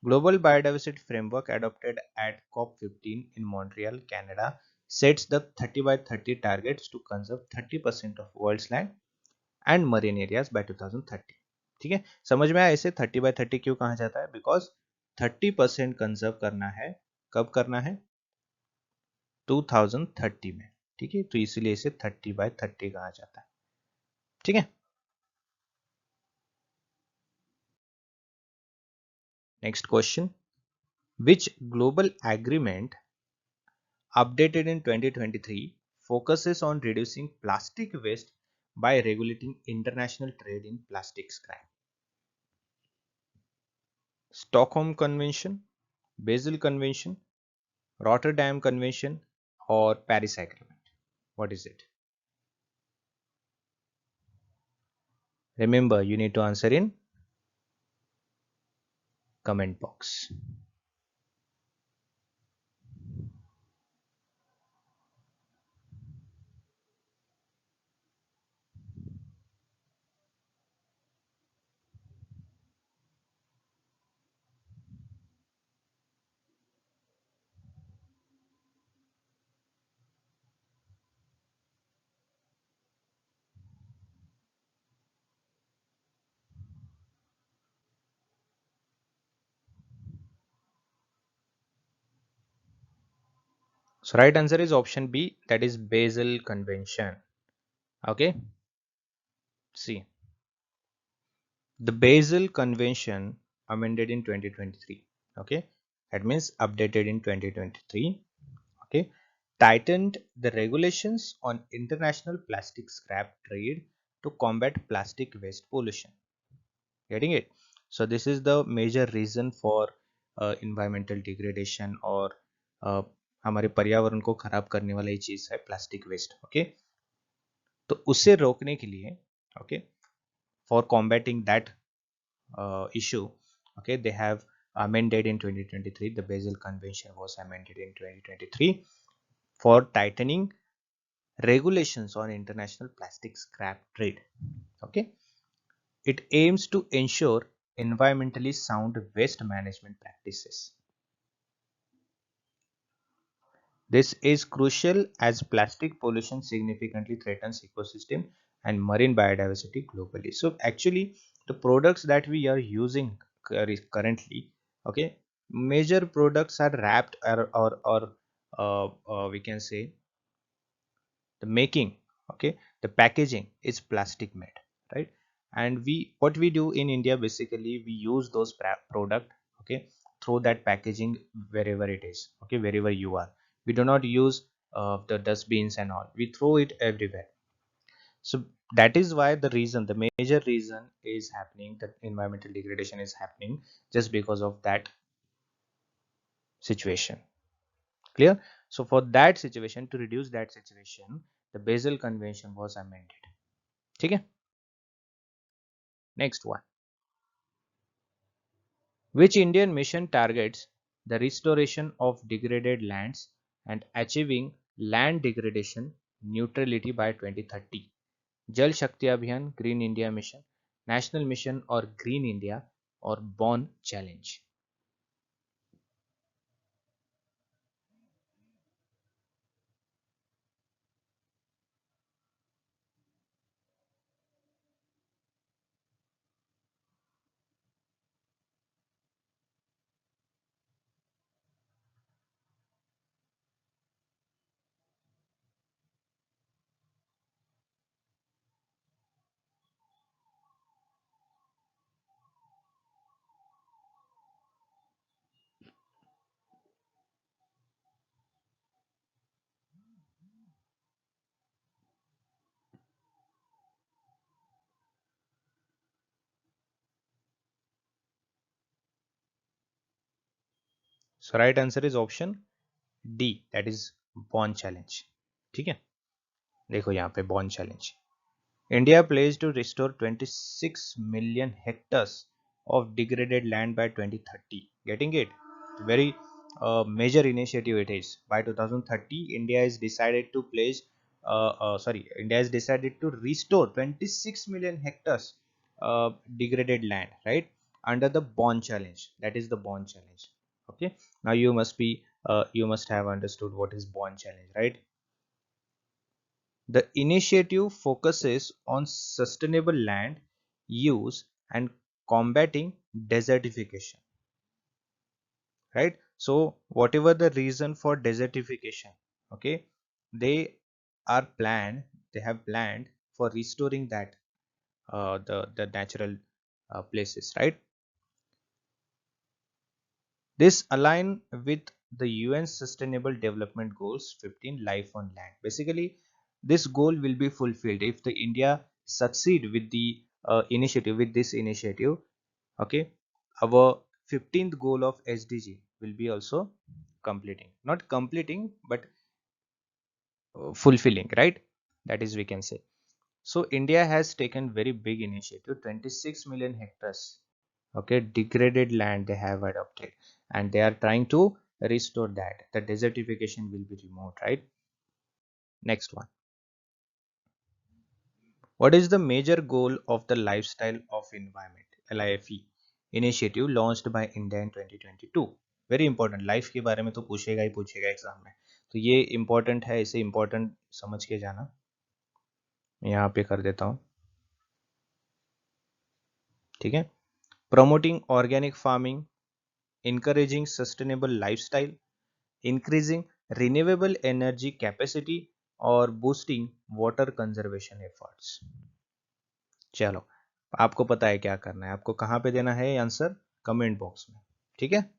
Global biodiversity framework adopted at COP15 in Montreal Canada sets the 30/30 targets to conserve 30% of world's land and marine areas by 2030. ठीक है, समझ में आया इसे 30/30 क्यों कहा जाता है? बिकॉज 30% कंजर्व करना है. कब करना है? 2030 में. ठीक है, तो इसीलिए इसे 30/30 कहा जाता है. ठीक है, next question. Which global agreement updated in 2023 focuses on reducing plastic waste by regulating international trade in plastic scrap? Stockholm Convention, Basel Convention, Rotterdam Convention, or Paris Agreement? What is it? Remember, you need to answer in comment box. So right answer is option B, that is Basel Convention. Okay, see, the Basel Convention amended in 2023. Okay, that means updated in 2023. Okay, tightened the regulations on international plastic scrap trade to combat plastic waste pollution. Getting it? So this is the major reason for environmental degradation और हमारे पर्यावरण को खराब करने वाला ये चीज है प्लास्टिक वेस्ट. ओके, तो उसे रोकने के लिए, okay, for combating that issue, okay, they have amended in 2023. The Basel Convention was amended in 2023 for tightening regulations on international plastic scrap trade. Okay, it aims to ensure environmentally sound waste management practices. This is crucial as plastic pollution significantly threatens ecosystem and marine biodiversity globally. So actually, the products that we are using currently, okay, major products are wrapped or we can say the making, okay, the packaging is plastic made, right? And we, what we do in India, basically we use those product, okay, throw that packaging wherever it is, okay, wherever you are. We do not use the dustbins and all, we throw it everywhere. So that is why the reason, the major reason is happening, that environmental degradation is happening just because of that situation. Clear? So for that situation, to reduce that situation, the Basel Convention was amended. ठीक है? Next one. Which Indian mission targets the restoration of degraded lands and achieving land degradation neutrality by 2030? Jal Shakti Abhiyan, Green India Mission, National Mission or Green India or Born Challenge? So right answer is option D, that is Born Challenge. ठीक है? देखो यहाँ पे Born Challenge. India pledged to restore 26 million hectares of degraded land by 2030. Getting it? Very major initiative it is. By 2030, India is decided to pledge. India has decided to restore 26 million hectares degraded land, right? Under the Bond Challenge. That is the Bond Challenge. Okay. Now you must have understood what is Bond Challenge, right? The initiative focuses on sustainable land use and combating desertification, right? So whatever the reason for desertification, okay, they are planned, they have planned for restoring that the natural places, right? This align with the UN Sustainable Development Goals 15, life on land. Basically, this goal will be fulfilled if the India succeed with the initiative, with this initiative. Okay, our 15th goal of SDG will be also completing, not completing, but fulfilling, right? That is, we can say. So India has taken very big initiative, 26 million hectares, okay, degraded land they have adopted, and they are trying to restore that. The desertification will be removed, right? Next one. What is the major goal of the Lifestyle of Environment LIFE initiative launched by India in 2022? Very important, life के बारे में तो पूछेगा ही पूछेगा exam में, तो ये important है, इसे इंपॉर्टेंट समझ के जाना. यहाँ पे कर देता हूँ. ठीक है. Promoting organic farming, encouraging sustainable lifestyle, increasing renewable energy capacity और boosting water conservation efforts। चलो, आपको पता है क्या करना है, आपको कहाँ पे देना है आंसर, कमेंट बॉक्स में, ठीक है।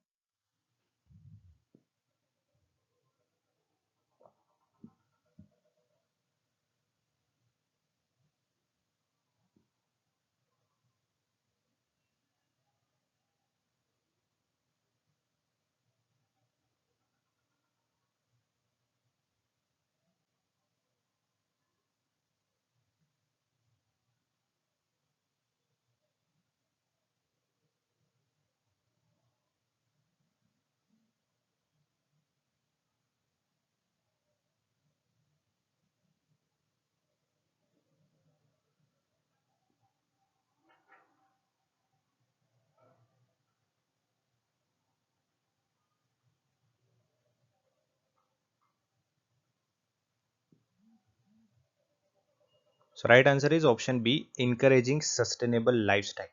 So right answer is option B, encouraging sustainable lifestyle,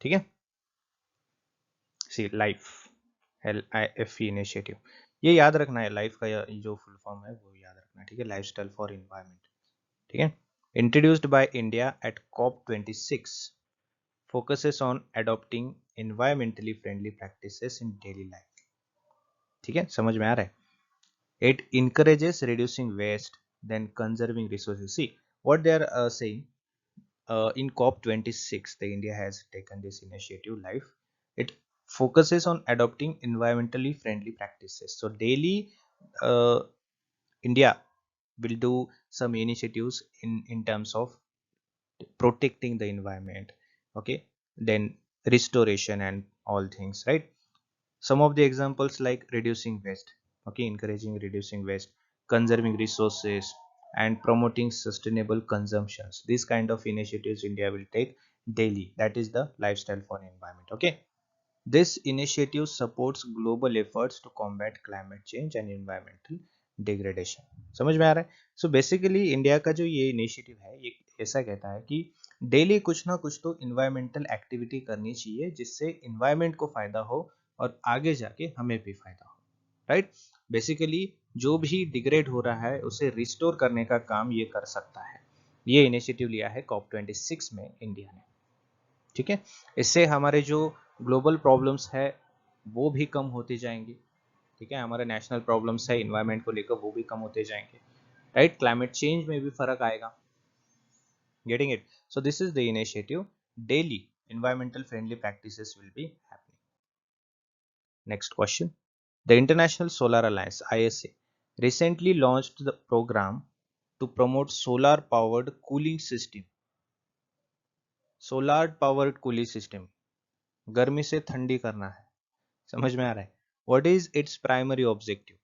ठीक है। सी लाइफ, LIFE इनिशिएटिव, ये याद रखना है, लाइफ का जो फुल फॉर्म है वो याद रखना है, ठीक है, लाइफस्टाइल फॉर एनवायरनमेंट, ठीक है। Introduced by India at COP26, focuses on adopting environmentally friendly practices in daily life, ठीक है, समझ में आ रहा है। It encourages reducing waste then conserving resources। See what they are saying, in COP26 the India has taken this initiative life. It focuses on adopting environmentally friendly practices, so daily uh, India will do some initiatives in terms of protecting the environment, okay, then restoration and all things, right? Some of the examples like reducing waste, okay, encouraging reducing waste, conserving resources, and promoting sustainable consumptions. These kind of initiatives India will take daily. That is the lifestyle for environment. Okay. This initiative supports global efforts to combat climate change and environmental degradation। समझ में आ रहा है। So basically India का जो ये initiative है, ये ऐसा कहता है कि डेली कुछ ना कुछ तो इन्वायरमेंटल एक्टिविटी करनी चाहिए जिससे इन्वायरमेंट को फायदा हो और आगे जाके हमें भी फायदा हो, राइट। बेसिकली जो भी डिग्रेड हो रहा है उसे रिस्टोर करने का काम ये कर सकता है। ये इनिशिएटिव लिया है COP26 में इंडिया ने, ठीक है। इससे हमारे जो ग्लोबल प्रॉब्लम्स है वो भी कम होते जाएंगे, ठीक है। हमारे नेशनल प्रॉब्लम्स है इन्वायरमेंट को लेकर वो भी कम होते जाएंगे, राइट। क्लाइमेट चेंज में भी फर्क आएगा, getting it. So this is the initiative, daily environmental friendly practices will be happening। Next question, the International Solar Alliance ISA recently launched the program to promote solar powered cooling system। Solar powered cooling system, गर्मी से ठंडी करना है, समझ में आ रहा है। What is its primary objective,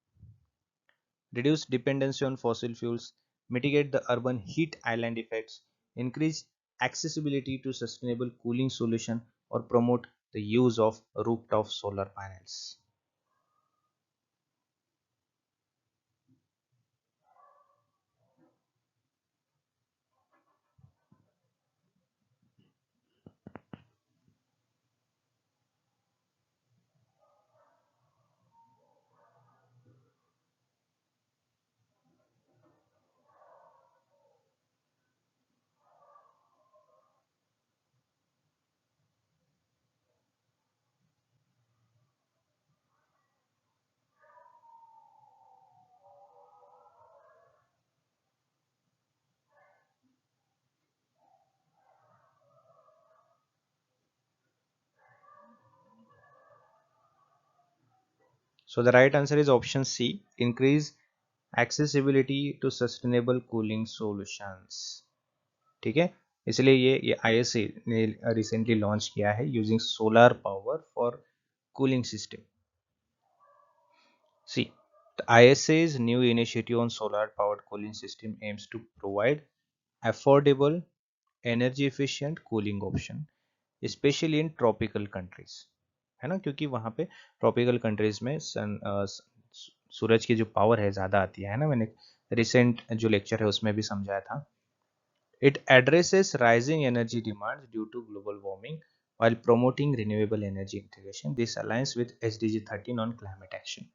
reduce dependency on fossil fuels, mitigate the urban heat island effects, increase accessibility to sustainable cooling solution, or promote the use of rooftop solar panels। So the right answer is option C, increase accessibility to sustainable cooling solutions, ठीक है। इसलिए ये ISA ने recently launch किया है using solar power for cooling system। See, the ISA's new initiative on solar powered cooling system aims to provide affordable energy efficient cooling option, especially in tropical countries, है ना, क्योंकि वहाँ पे tropical countries में सूरज की जो पावर है ज़्यादा आती है ना, मैंने रिसेंट जो लेक्चर है उसमें भी समझाया था। It addresses rising energy demands due to global warming while promoting renewable energy integration. This aligns with SDG 13 on climate action।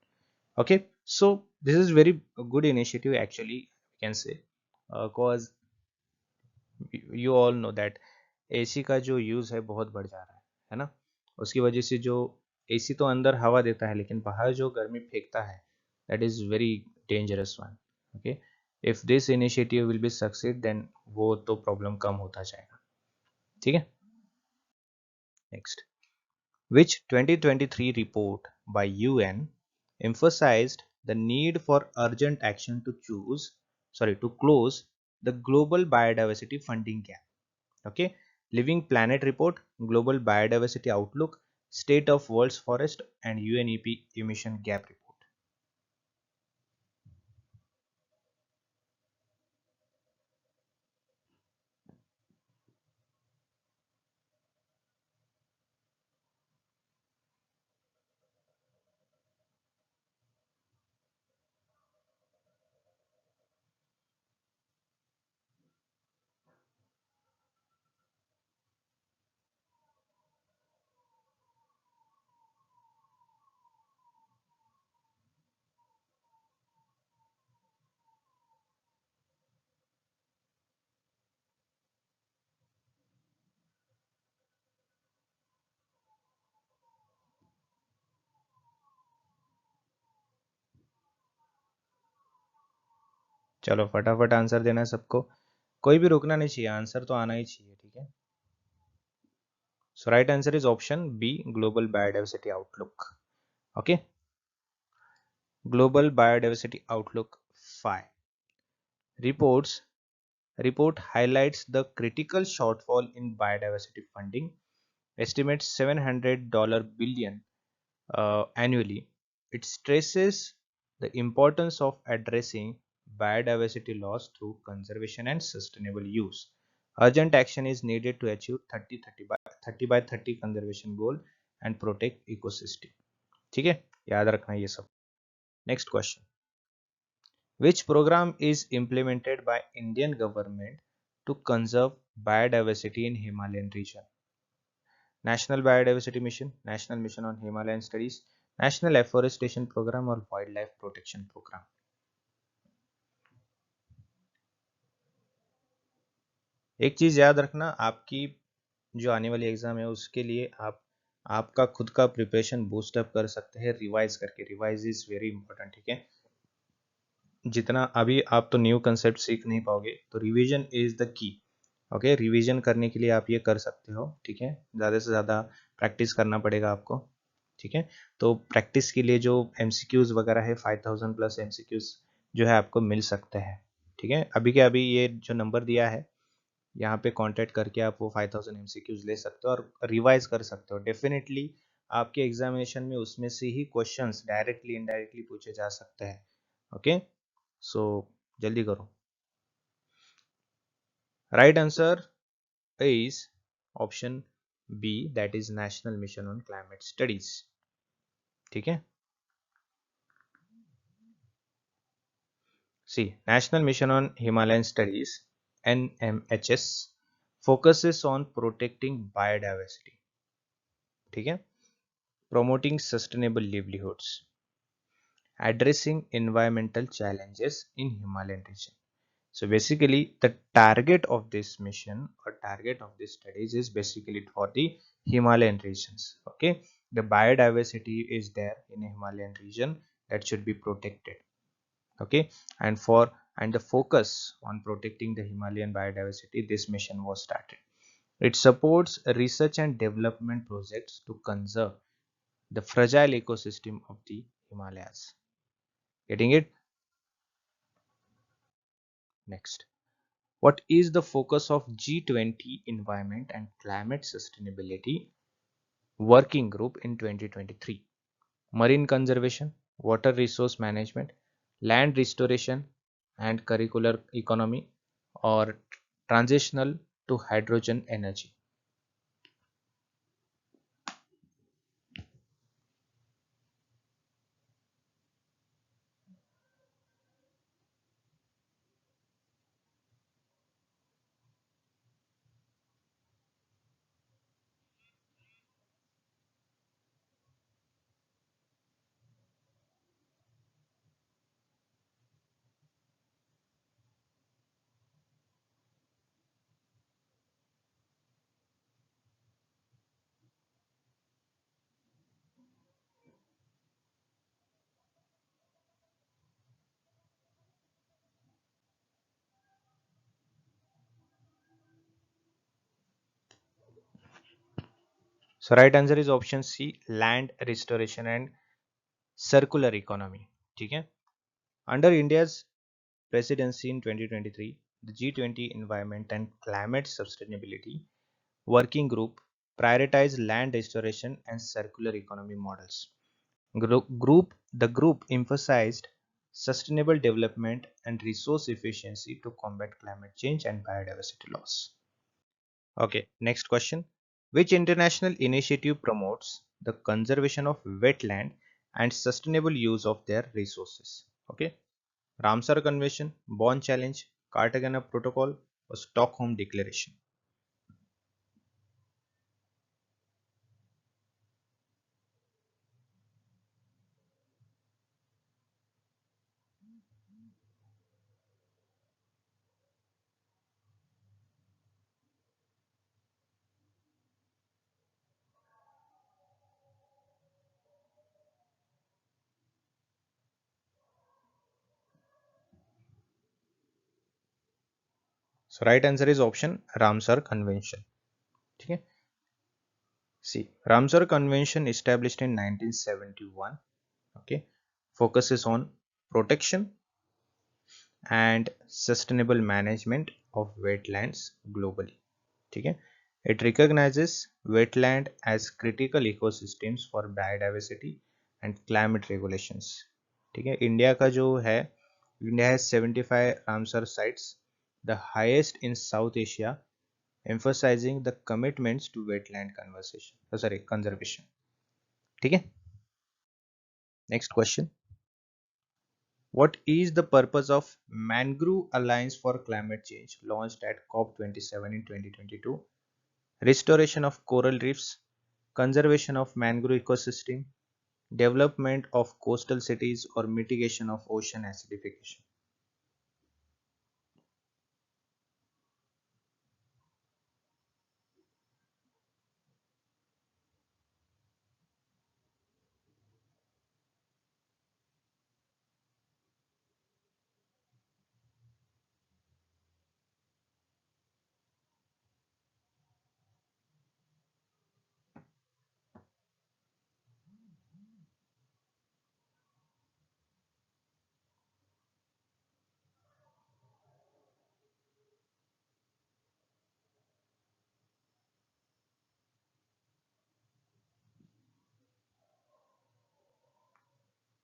Okay, So this is very good initiative actually, we can say, cause you all know that AC का जो use है बहुत बढ़ जा रहा है ना? उसकी वजह से जो एसी तो अंदर हवा देता है लेकिन बाहर जो गर्मी फेंकता है, that is very dangerous one. Okay, if this initiative will be succeed then वो तो प्रॉब्लम कम होता जाएगा। ठीक है, next, which 2023 report by UN emphasized the need for urgent action to close the global biodiversity funding gap. Okay, Living Planet Report, Global Biodiversity Outlook, State of World's Forest, and UNEP Emission Gap Report. चलो फटाफट answer देना है सबको, कोई भी रुकना नहीं चाहिए, आंसर तो आना ही चाहिए। ठीक है, so right answer is option B, global biodiversity outlook. Okay, global biodiversity outlook 5 reports report highlights the critical shortfall in biodiversity funding, estimates $700 billion annually. It stresses the importance of addressing biodiversity loss through conservation and sustainable use. Urgent action is needed to achieve 30 by 30 conservation goal and protect ecosystem. ठीक है, याद रखना ये सब। Next question, which program is implemented by Indian government to conserve biodiversity in Himalayan region? National Biodiversity Mission, National Mission on Himalayan Studies, National Afforestation Program और Wildlife Protection Program? एक चीज याद रखना, आपकी जो आने वाली एग्जाम है उसके लिए आप आपका खुद का प्रिपरेशन बूस्ट अप कर सकते हैं रिवाइज करके। Revise is very important. ठीक है, जितना अभी आप तो न्यू कंसेप्ट सीख नहीं पाओगे, तो revision is the key. Okay, revision करने के लिए आप ये कर सकते हो। ठीक है, ज़्यादा से ज़्यादा प्रैक्टिस करना पड़ेगा आपको। ठीक है, तो प्रैक्टिस के लिए जो एमसीक्यूज वगैरह है 5000 प्लस एमसीक्यूज जो है आपको मिल सकते हैं। ठीक है, अभी के अभी ये जो नंबर दिया है यहाँ पे कांटेक्ट करके आप वो 5000 एमसीक्यूज ले सकते हो और रिवाइज कर सकते हो। डेफिनेटली आपके एग्जामिनेशन में उसमें से ही क्वेश्चंस डायरेक्टली इनडायरेक्टली पूछे जा सकते हैं। ओके, सो जल्दी करो। Right answer is option B, that is National Mission on Climate Studies. ठीक है, see, National Mission on Himalayan Studies NMHS focuses on protecting biodiversity. ठीक है, promoting sustainable livelihoods, addressing environmental challenges in Himalayan region. So basically the target of this mission or target of this studies is basically for the Himalayan regions. Okay, the biodiversity is there in a Himalayan region that should be protected. Okay, and the focus on protecting the Himalayan biodiversity, this mission was started. It supports research and development projects to conserve the fragile ecosystem of the Himalayas. Getting it? Next, what is the focus of G20 Environment and Climate Sustainability Working Group in 2023? Marine conservation, water resource management, land restoration and curricular economy, or transitional to hydrogen energy? So right answer is option C, land restoration and circular economy. ठीक है. Under India's presidency in 2023, the G20 Environment and Climate Sustainability Working Group prioritized land restoration and circular economy models. The group emphasized sustainable development and resource efficiency to combat climate change and biodiversity loss. Okay, next question. Which international initiative promotes the conservation of wetland and sustainable use of their resources? Okay, Ramsar Convention, Bonn Challenge, Cartagena Protocol, or Stockholm Declaration? So right answer is option Ramsar Convention. Okay. See, Ramsar Convention established in 1971. Okay, focuses on protection and sustainable management of wetlands globally. ठीक है. It recognizes wetland as critical ecosystems for biodiversity and climate regulations. ठीक है. India का जो है, India has 75 Ramsar sites, the highest in South Asia, emphasizing the commitments to wetland conservation. ठीक है. Next question. What is the purpose of Mangrove Alliance for Climate Change launched at COP27 in 2022? Restoration of coral reefs, conservation of mangrove ecosystem, development of coastal cities, or mitigation of ocean acidification?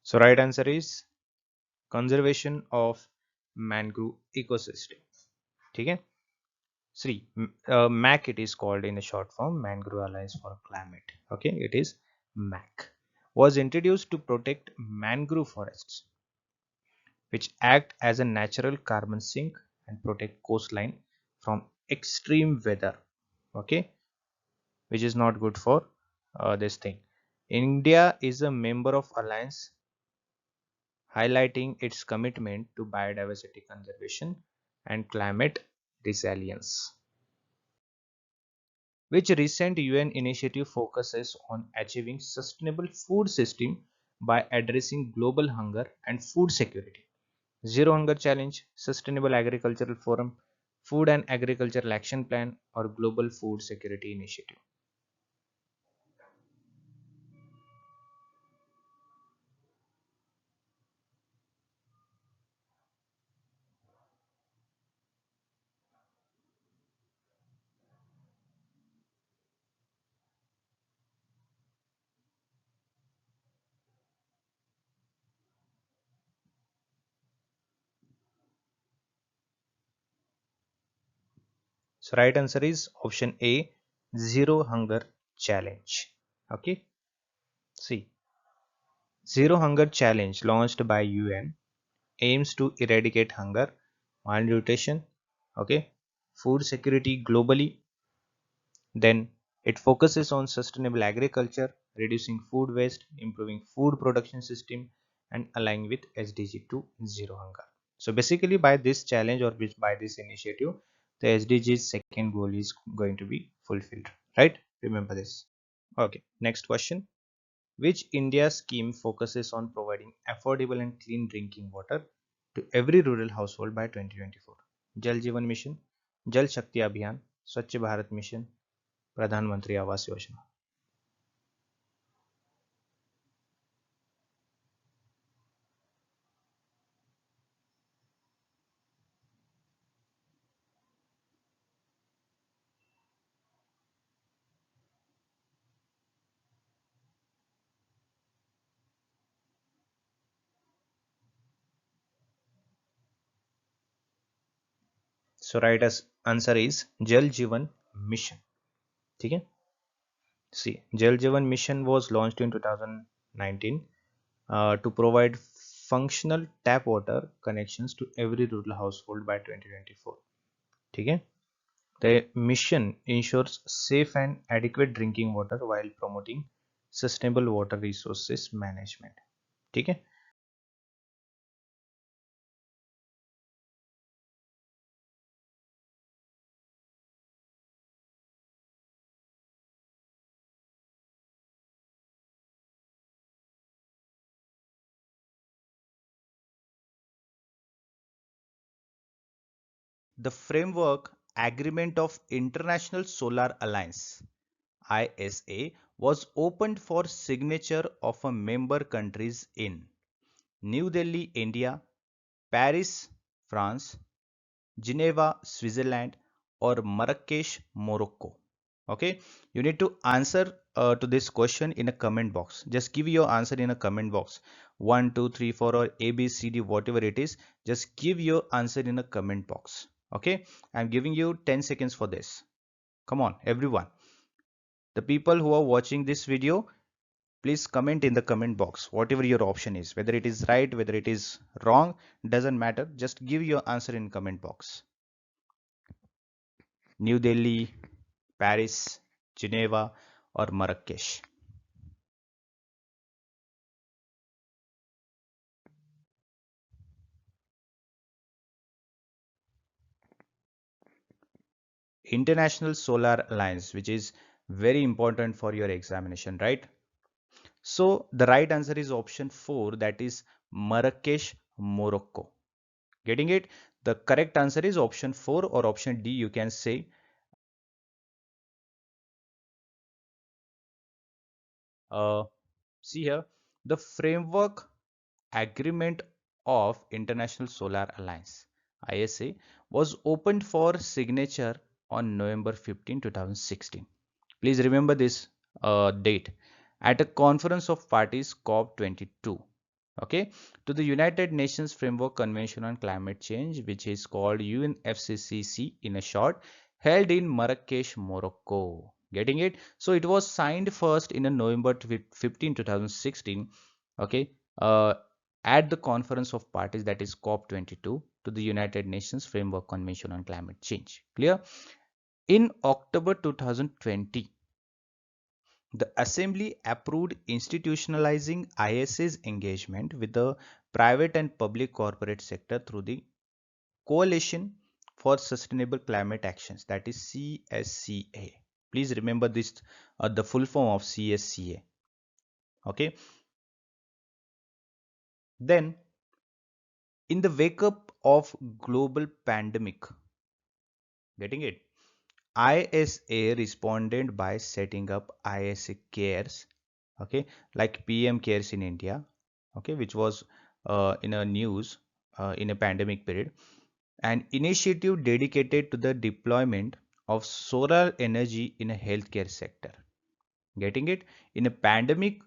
So right answer is conservation of mangrove ecosystem. ठीक है. See, MAC it is called in a short form, Mangrove Alliance for Climate. Okay, it is MAC. Was introduced to protect mangrove forests, which act as a natural carbon sink and protect coastline from extreme weather. Okay, which is not good for this thing. India is a member of Alliance, highlighting its commitment to biodiversity conservation and climate resilience. Which recent UN initiative focuses on achieving sustainable food system by addressing global hunger and food security? Zero Hunger Challenge, Sustainable Agricultural Forum, Food and Agricultural Action Plan, or Global Food Security Initiative? So right answer is option A, Zero Hunger Challenge. Okay. See, Zero Hunger Challenge launched by UN aims to eradicate hunger, malnutrition, okay, food security globally. Then it focuses on sustainable agriculture, reducing food waste, improving food production system, and aligning with SDG to zero hunger. So basically, by this challenge or by this initiative, the SDG's second goal is going to be fulfilled. Right? Remember this. Okay. Next question. Which India scheme focuses on providing affordable and clean drinking water to every rural household by 2024? Jal Jeevan Mission, Jal Shakti Abhiyan, Swachh Bharat Mission, प्रधानमंत्री Awas Yojana? So right as answer is Jal Jeevan Mission. ठीक है. See, Jal Jeevan Mission was launched in 2019 to provide functional tap water connections to every rural household by 2024. ठीक है. The mission ensures safe and adequate drinking water while promoting sustainable water resources management. ठीक है. The Framework Agreement of International Solar Alliance ISA was opened for signature of a member countries in New Delhi, India, Paris, France, Geneva, Switzerland, or Marrakesh, Morocco. Okay, you need to answer to this question in a comment box. Just give your answer in a comment box. 1, 2, 3, 4, or A, B, C, D, whatever it is. Just give your answer in a comment box. Okay, I'm giving you 10 seconds for this. Come on, everyone. The people who are watching this video, please comment in the comment box whatever your option is, whether it is right, whether it is wrong, doesn't matter. Just give your answer in comment box. New Delhi, Paris, Geneva, or Marrakesh. International Solar Alliance, which is very important for your examination, right? So the right answer is option 4, that is Marrakesh, Morocco. Getting it? The correct answer is option 4 or option D, you can say. See here, the Framework Agreement of International Solar Alliance ISA was opened for signature on November 15, 2016. Please remember this date at a conference of parties COP22. Okay, to the United Nations Framework Convention on Climate Change, which is called UNFCCC in a short, held in Marrakesh, Morocco. Getting it? So it was signed first in a November 2016. Okay, at the conference of parties, that is COP22, to the United Nations Framework Convention on Climate Change. Clear? In October 2020, the Assembly approved institutionalizing ISA's engagement with the private and public corporate sector through the Coalition for Sustainable Climate Actions, that is CSCA. Please remember this, the full form of CSCA. Okay. Then, in the wake up of global pandemic, getting it? ISA responded by setting up ISA Cares, okay, like PM Cares in India, okay, which was in a news in a pandemic period, an initiative dedicated to the deployment of solar energy in a healthcare sector. Getting it? In a pandemic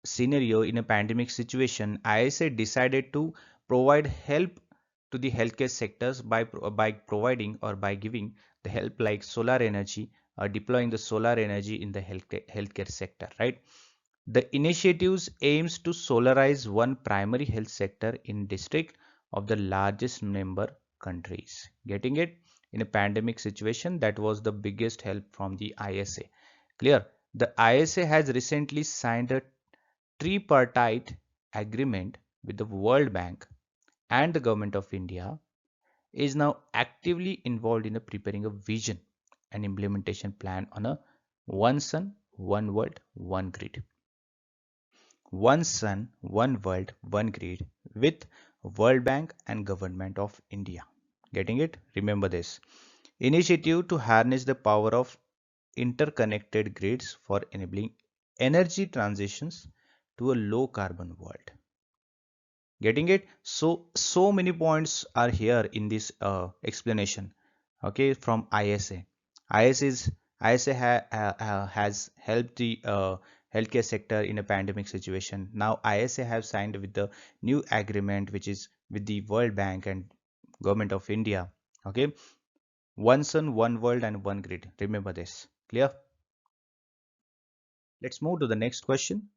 scenario, in a pandemic situation, ISA decided to provide help to the healthcare sectors by providing or by giving the help like solar energy, deploying the solar energy in the healthcare sector, right? The initiatives aims to solarize one primary health sector in district of the largest member countries. Getting it? In a pandemic situation, that was the biggest help from the ISA. Clear? The ISA has recently signed a tripartite agreement with the World Bank and the Government of India, is now actively involved in preparing a vision and implementation plan on a one sun, one world, one grid. One sun, one world, one grid with World Bank and Government of India. Getting it? Remember this. Initiative to harness the power of interconnected grids for enabling energy transitions to a low carbon world. Getting it? So many points are here in this explanation, okay, from ISA. ISA has helped the healthcare sector in a pandemic situation. Now ISA have signed with the new agreement, which is with the World Bank and Government of India. Okay, One sun, one world, and one grid. Remember this. Clear? Let's move to the next question.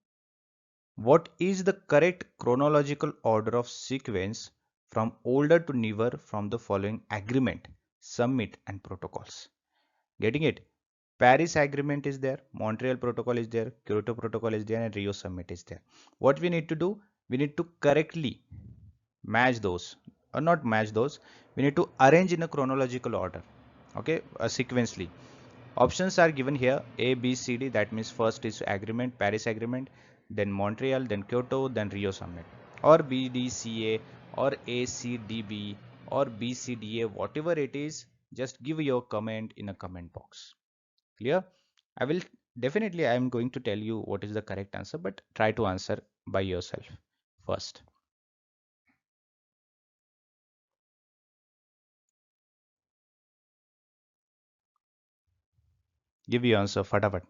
What is the correct chronological order of sequence from older to newer from the following agreement, summit, and protocols? Getting it? Paris Agreement is there, Montreal Protocol is there, Kyoto Protocol is there, and Rio Summit is there. What we need to do? We need to correctly match those, or not match those. We need to arrange in a chronological order. Okay, sequentially. Options are given here: A, B, C, D. That means first is agreement, Paris Agreement, then Montreal, then Kyoto, then Rio Summit, or B, D, C, A, or A, C, D, B, or B, C, D, A. Whatever it is, just give your comment in a comment box. Clear? I will definitely, I am going to tell you what is the correct answer, but try to answer by yourself first. Give your answer, fatapat.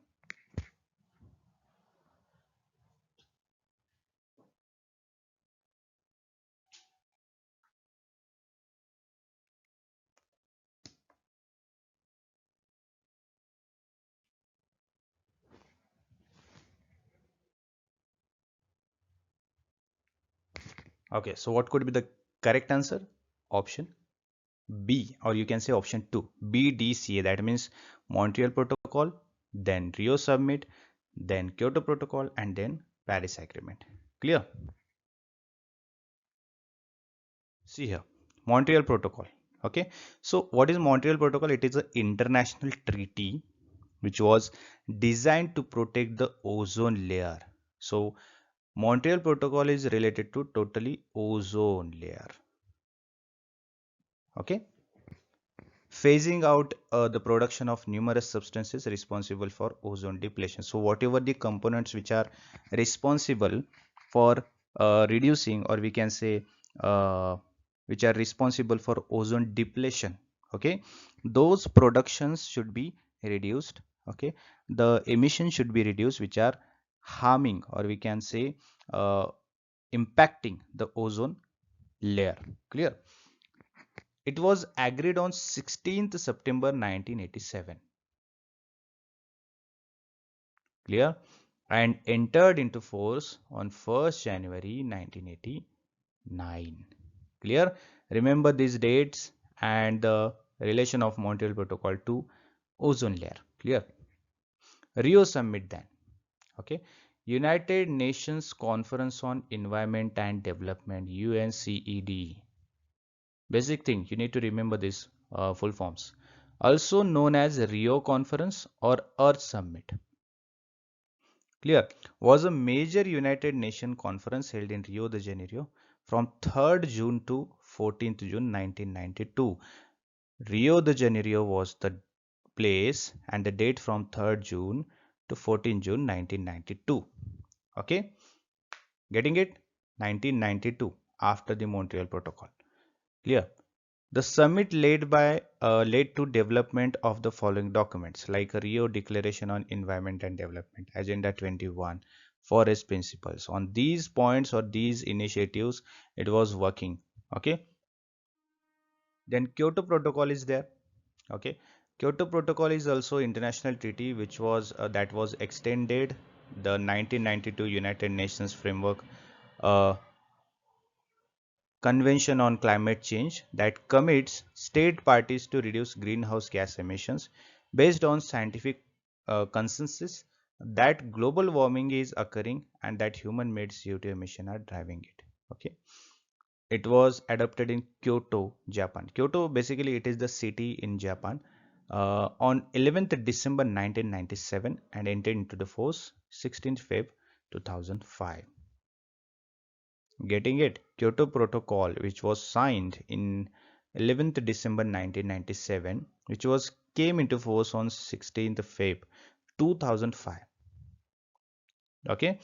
Okay, so what could be the correct answer? Option B, or you can say option 2, BDCA. That means Montreal Protocol, then Rio Summit, then Kyoto Protocol, and then Paris Agreement. Clear? See here, Montreal Protocol. Okay, so what is Montreal Protocol? It is an international treaty which was designed to protect the ozone layer. So Montreal Protocol is related to totally ozone layer. Okay, phasing out the production of numerous substances responsible for ozone depletion. So whatever the components which are responsible for reducing, or we can say which are responsible for ozone depletion, okay, those productions should be reduced. Okay, the emissions should be reduced which are harming, or we can say uh, impacting the ozone layer. Clear? It was agreed on 16th September 1987. Clear? And entered into force on 1st January 1989. Clear? Remember these dates and the relation of Montreal Protocol to ozone layer. Clear? Rio Summit then. Okay. United Nations Conference on Environment and Development, UNCED. Basic thing, you need to remember this full forms. Also known as Rio Conference or Earth Summit. Clear? Was a major United Nations conference held in Rio de Janeiro from 3rd June to 14th June 1992. Rio de Janeiro was the place and the date from 3rd June to 14th June 1992. Okay? Getting it? 1992 after the Montreal Protocol. Clear? The summit led to development of the following documents like a Rio Declaration on Environment and Development, Agenda 21, Forest Principles. On these points or these initiatives, it was working. Okay. Then Kyoto Protocol is there. Okay. Kyoto Protocol is also international treaty which was that was extended the 1992 United Nations Framework uh, Convention on Climate Change that commits state parties to reduce greenhouse gas emissions based on scientific consensus that global warming is occurring and that human-made CO2 emissions are driving it. Okay, it was adopted in Kyoto, Japan. Kyoto basically it is the city in Japan on 11th December 1997 and entered into the force 16th Feb 2005. Getting it? Kyoto Protocol, which was signed in 11th December 1997, which was came into force on 16th Feb 2005. Okay.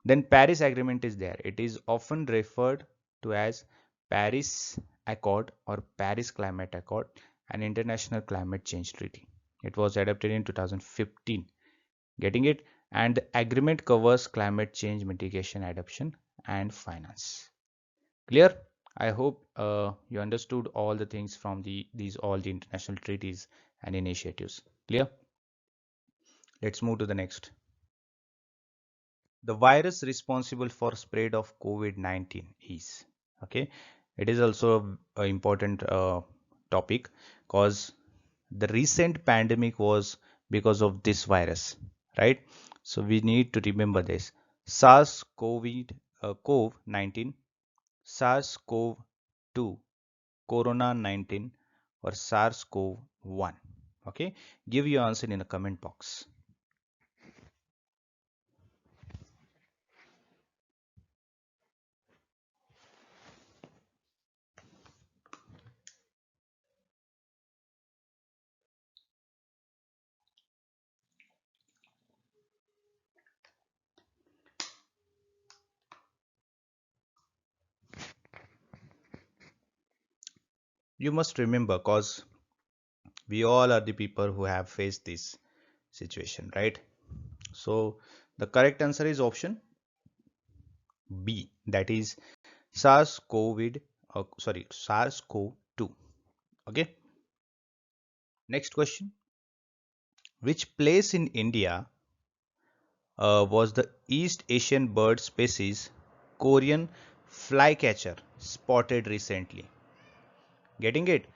Then Paris Agreement is there. It is often referred to as Paris Accord or Paris Climate Accord, an international climate change treaty. It was adopted in 2015. Getting it? And the agreement covers climate change mitigation, adoption, and finance. Clear? I hope you understood all the things from these all the international treaties and initiatives. Clear? Let's move to the next. The virus responsible for spread of COVID-19 is, okay. It is also a important topic because the recent pandemic was because of this virus, right? So we need to remember this. SARS-CoV-19, SARS-CoV-2, Corona 19, or SARS-CoV-1. Okay, give your answer in the comment box. You must remember because we all are the people who have faced this situation, right? So the correct answer is option B, that is SARS-CoV-2. Okay, next question. Which place in India was the East Asian bird species Korean flycatcher spotted recently? Getting it?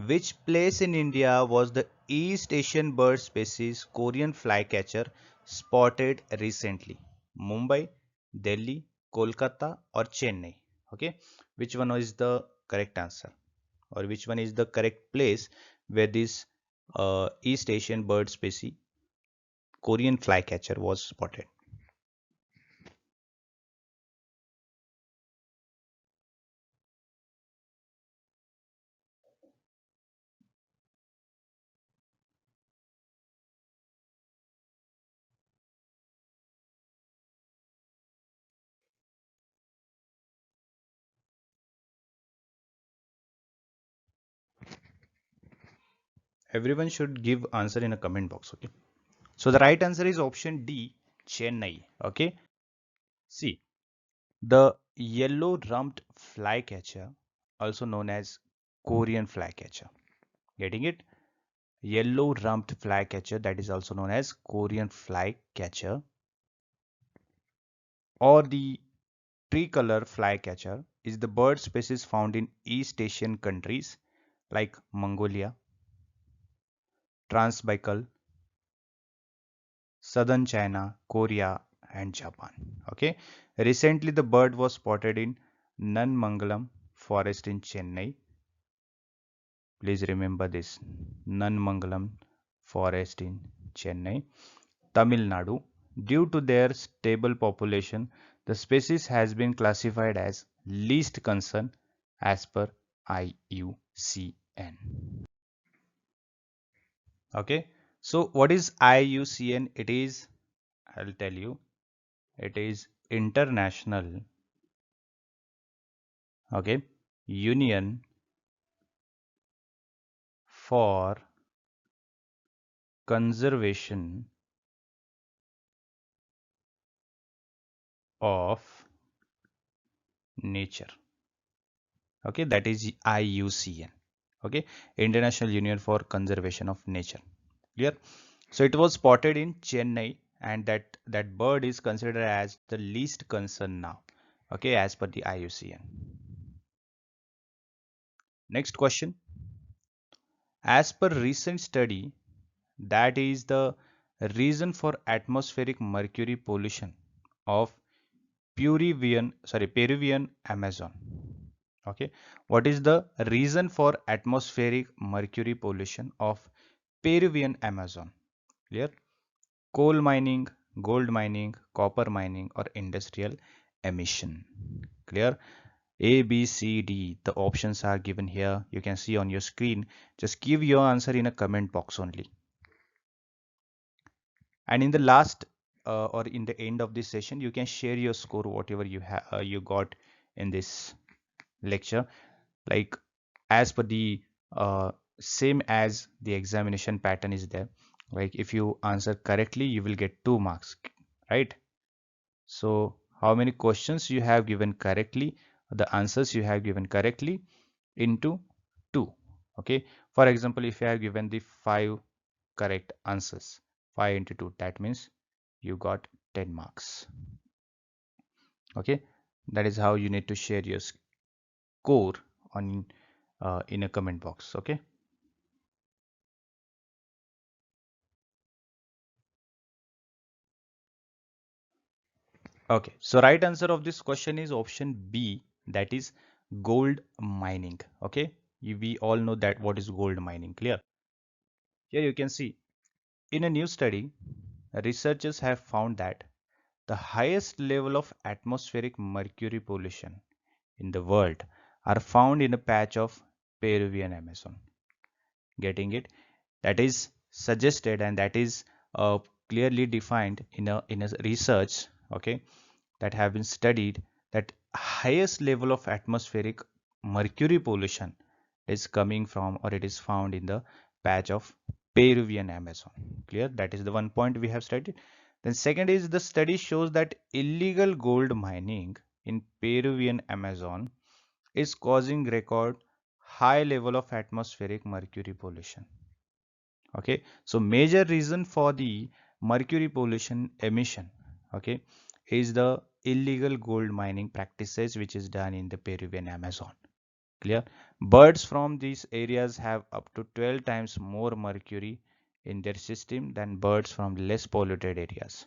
Which place in India was the East Asian bird species Korean flycatcher spotted recently? Mumbai, Delhi, Kolkata, or Chennai? Okay, which one is the correct answer, or which one is the correct place where this East Asian bird species Korean flycatcher was spotted? Everyone should give answer in a comment box. Okay, so the right answer is option D, Chennai. Okay, see, the yellow rumped flycatcher, also known as Korean flycatcher. Getting it? Yellow rumped flycatcher, that is also known as Korean flycatcher, or the tricolor flycatcher, is the bird species found in East Asian countries like Mongolia, Transbaikal, southern China, Korea, and Japan. Okay. Recently, the bird was spotted in Nanmangalam forest in Chennai. Please remember this. Nanmangalam forest in Chennai, Tamil Nadu. Due to their stable population, the species has been classified as least concern as per IUCN. Okay. So what is IUCN? It is, I'll tell you, it is International, okay, Union for Conservation of Nature. Okay, that is IUCN. Okay, International Union for Conservation of Nature. Clear? So it was spotted in Chennai, and that bird is considered as the least concern now. Okay, as per the IUCN. Next question. As per recent study, that is the reason for atmospheric mercury pollution of Peruvian Amazon. Okay, what is the reason for atmospheric mercury pollution of Peruvian Amazon? Clear? Coal mining, gold mining, copper mining, or industrial emission? Clear? A, B, C, D. The options are given here. You can see on your screen. Just give your answer in a comment box only. And in the last or in the end of this session, you can share your score, whatever you got in this lecture, like as per the same as the examination pattern is there. Like if you answer correctly, you will get 2 marks, right? So how many questions you have given correctly the answers you have given correctly into 2. Okay, for example, if you have given the 5 correct answers, 5 into 2, that means you got 10 marks. Okay, that is how you need to share your score on in a comment box. Okay. Okay, so right answer of this question is option B, that is gold mining. Okay, we all know that what is gold mining. Clear? Here you can see in a new study, researchers have found that the highest level of atmospheric mercury pollution in the world are found in a patch of Peruvian Amazon. Getting it? That is suggested and that is clearly defined in a research. Okay, that have been studied that highest level of atmospheric mercury pollution is coming from or it is found in the patch of Peruvian Amazon. Clear? That is the one point we have studied. Then second is the study shows that illegal gold mining in Peruvian Amazon is causing record high level of atmospheric mercury pollution. Okay, so major reason for the mercury pollution emission, okay, is the illegal gold mining practices which is done in the Peruvian Amazon. Clear? Birds from these areas have up to 12 times more mercury in their system than birds from less polluted areas.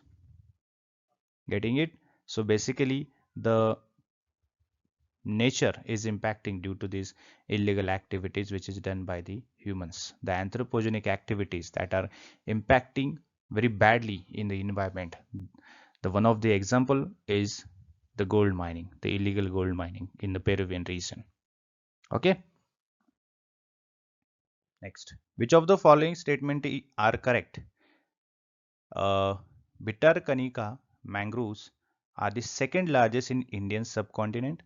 Getting it? So basically the nature is impacting due to these illegal activities which is done by the humans, the anthropogenic activities that are impacting very badly in the environment. The one of the example is the gold mining, the illegal gold mining in the Peruvian region. Okay, next, which of the following statement are correct? uh, Bitterkanika mangroves are the second largest in Indian subcontinent.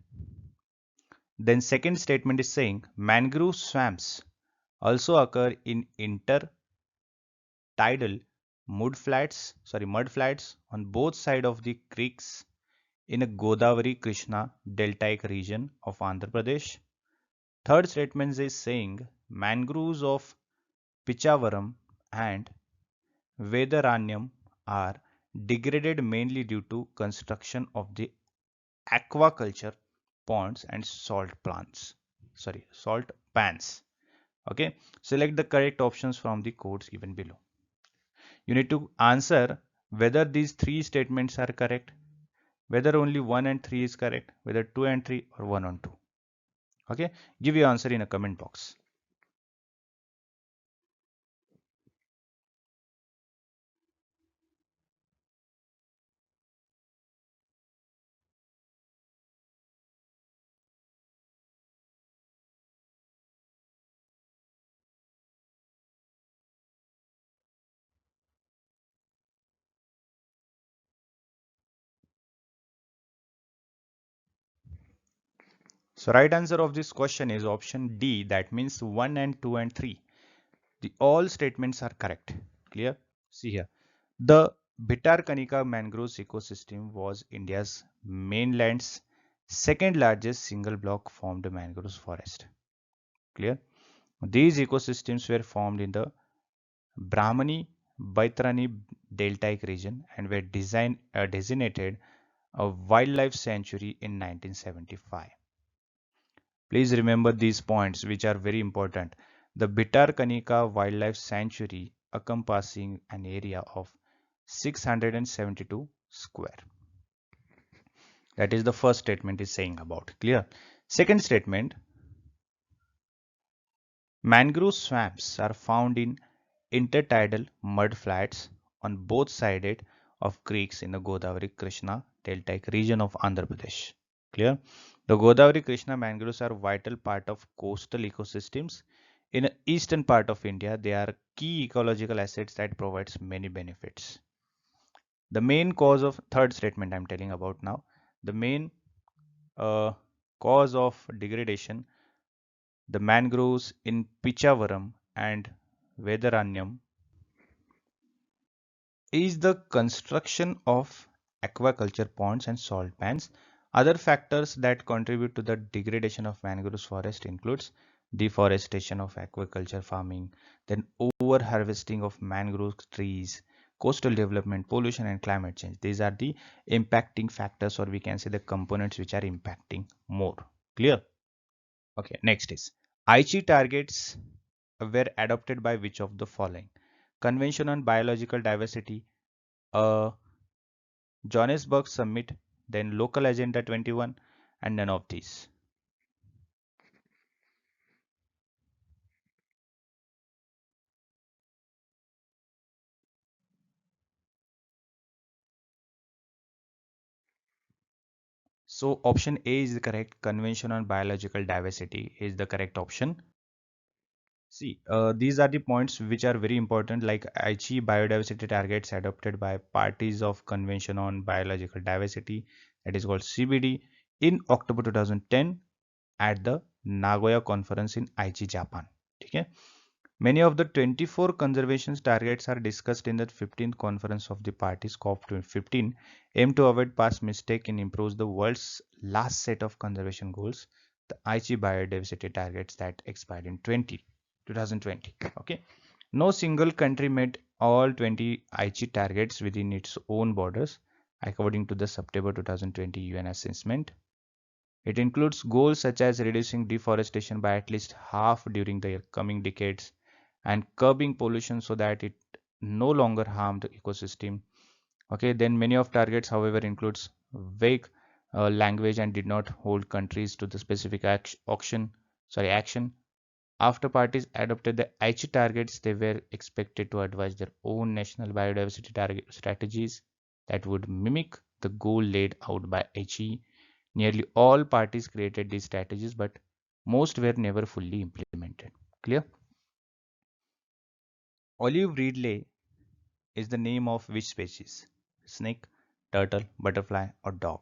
Then second statement is saying mangrove swamps also occur in intertidal mud flats on both sides of the creeks in a Godavari Krishna deltaic region of Andhra Pradesh. Third statement is saying mangroves of Pichavaram and Vedaranyam are degraded mainly due to construction of the aquaculture ponds and salt pans. Okay, select the correct options from the codes given below. You need to answer whether these three statements are correct, whether only 1 and 3 is correct, whether 2 and 3 or 1 and 2. Okay, give your answer in a comment box. So right answer of this question is option D, that means 1 and 2 and 3. The all statements are correct. Clear? See here. The Bhitarkanika mangroves ecosystem was India's mainland's second largest single block formed mangroves forest. Clear? These ecosystems were formed in the Brahmani Baitarani deltaic region and were designated a wildlife sanctuary in 1975. Please remember these points which are very important. The Bhitarkanika Wildlife Sanctuary encompassing an area of 672 square. That is the first statement is saying about. Clear? Second statement, mangrove swamps are found in intertidal mud flats on both sides of creeks in the Godavari Krishna deltaic region of Andhra Pradesh. Clear? The Godavari Krishna mangroves are vital part of coastal ecosystems. In the eastern part of India, they are key ecological assets that provides many benefits. The main cause of third statement I'm telling about now, the main uh, cause of degradation, the mangroves in Pichavaram and Vedaranyam is the construction of aquaculture ponds and salt pans Other factors that contribute to the degradation of mangrove forest includes deforestation of aquaculture farming, then over harvesting of mangrove trees, coastal development, pollution and climate change. These are the impacting factors, or we can say the components which are impacting more. Clear? Okay, next is Aichi targets were adopted by which of the following? Convention on Biological Diversity, a Johannesburg Summit, then Local Agenda 21, and none of these. So option A is the correct. Convention on Biological Diversity is the correct option. See, these are the points which are very important, like Aichi biodiversity targets adopted by parties of Convention on Biological Diversity, that is called CBD, in October 2010 at the Nagoya conference in Aichi, Japan. Okay. Many of the 24 conservation targets are discussed in the 15th conference of the parties COP15, aim to avoid past mistake and improve the world's last set of conservation goals, the Aichi biodiversity targets that expired in 2020. Okay. No single country met all 20 Aichi targets within its own borders, according to the September 2020 UN assessment. It includes goals such as reducing deforestation by at least half during the coming decades and curbing pollution so that it no longer harm the ecosystem. Okay, then many of targets, however, includes vague language and did not hold countries to the specific action. After parties adopted the Aichi targets, they were expected to advise their own national biodiversity target strategies that would mimic the goal laid out by Aichi. Nearly all parties created these strategies, but most were never fully implemented. Clear? Olive Ridley is the name of which species? Snake, turtle, butterfly, or dog?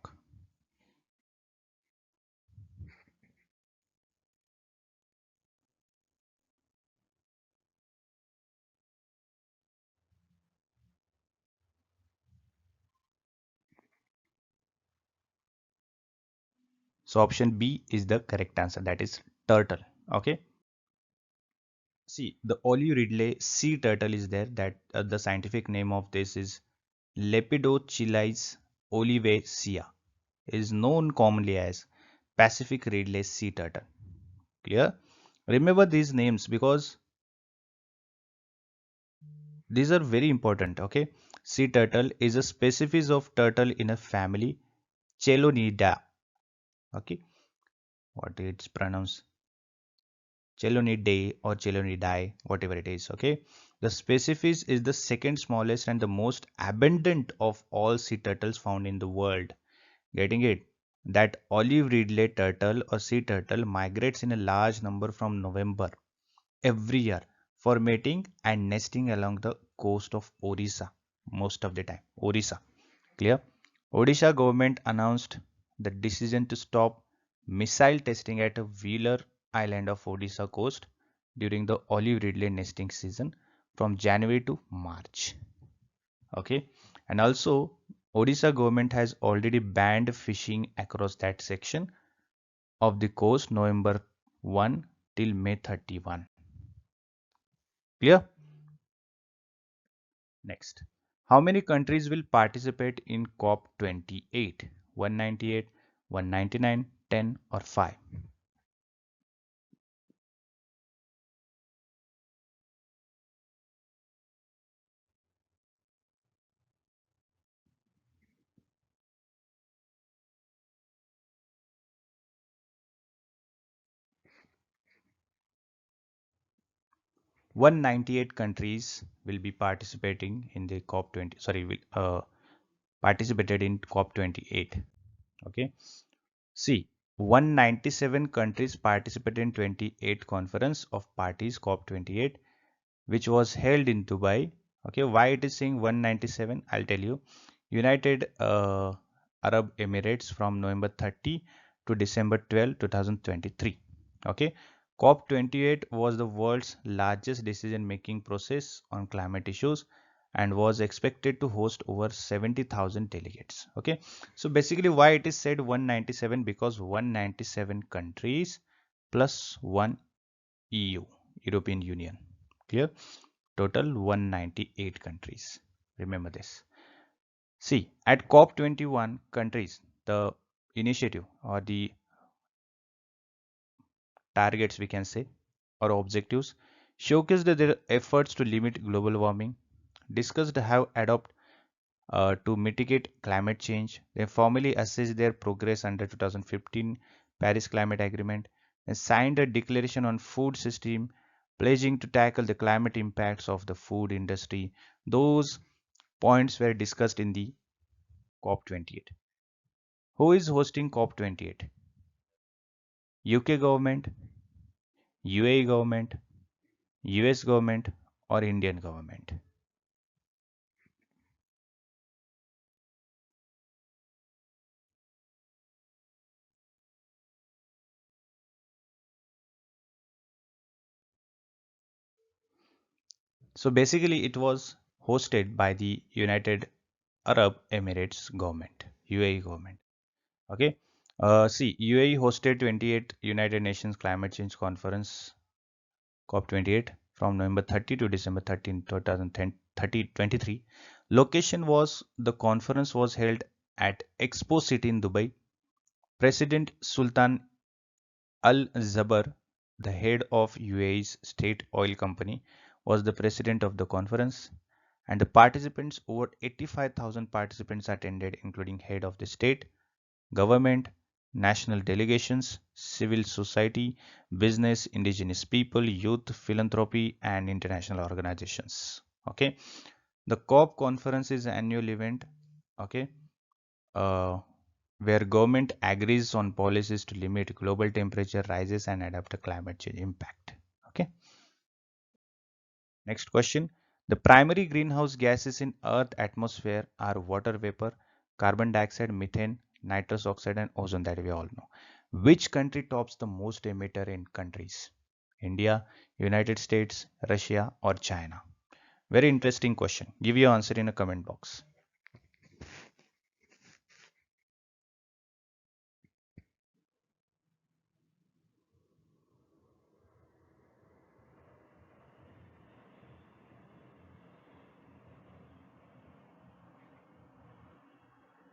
So option B is the correct answer. That is turtle. Okay. See, the Olive Ridley sea turtle is there. That the scientific name of this is Lepidochilais olivacea. Is known commonly as Pacific Ridley sea turtle. Clear? Remember these names because these are very important. Okay. Sea turtle is a species of turtle in a family Chelonida. Okay. What it's pronounced? Chelonidae or Chelonidae, whatever it is. Okay. The species is the second smallest and the most abundant of all sea turtles found in the world. Getting it? That olive ridley turtle or sea turtle migrates in a large number from November every year for mating and nesting along the coast of Orissa most of the time. Orissa. Clear? Odisha government announced the decision to stop missile testing at a Wheeler Island of Odisha coast during the olive ridley nesting season from January to March. Okay, and also Odisha government has already banned fishing across that section of the coast November 1 till May 31. Clear? Next. How many countries will participate in COP28? 198, 199, 10 or 5? 198 countries will be participating in the COP20. Sorry, will participated in COP28. Okay. See, 197 countries participated in 28th Conference of Parties COP28, which was held in Dubai. Okay, why it is saying 197? I'll tell you. United Arab Emirates from November 30 to December 12, 2023. Okay, COP28 was the world's largest decision-making process on climate issues and was expected to host over 70,000 delegates. Okay, so basically why it is said 197, because 197 countries plus one EU, European Union. Clear? Total 198 countries. Remember this. See, at COP21 countries, the initiative or the targets we can say or objectives showcased their efforts to limit global warming, discussed how adopt to mitigate climate change. They formally assessed their progress under 2015 Paris Climate Agreement and signed a declaration on food system pledging to tackle the climate impacts of the food industry. Those points were discussed in the COP28. Who is hosting COP28? UK government, UAE government, US government, or Indian government? So basically it was hosted by the United Arab Emirates government, UAE government. Okay. See, UAE hosted 28th United Nations Climate Change Conference COP28 from November 30 to December 13, 2023. Location was the conference was held at Expo City in Dubai. President Sultan Al Zabar, the head of UAE's state oil company, was the president of the conference, and the participants, over 85,000 participants attended, including head of the state, government, national delegations, civil society, business, indigenous people, youth, philanthropy, and international organizations. Okay, the COP conference is an annual event. Okay, uh, where government agrees on policies to limit global temperature rises and adapt to climate change impact. Okay, next question. The primary greenhouse gases in Earth atmosphere are water vapor, carbon dioxide, methane, nitrous oxide, and ozone that we all know. Which country tops the most emitter in countries? India, United States, Russia, or China? Very interesting question. Give your answer in a comment box.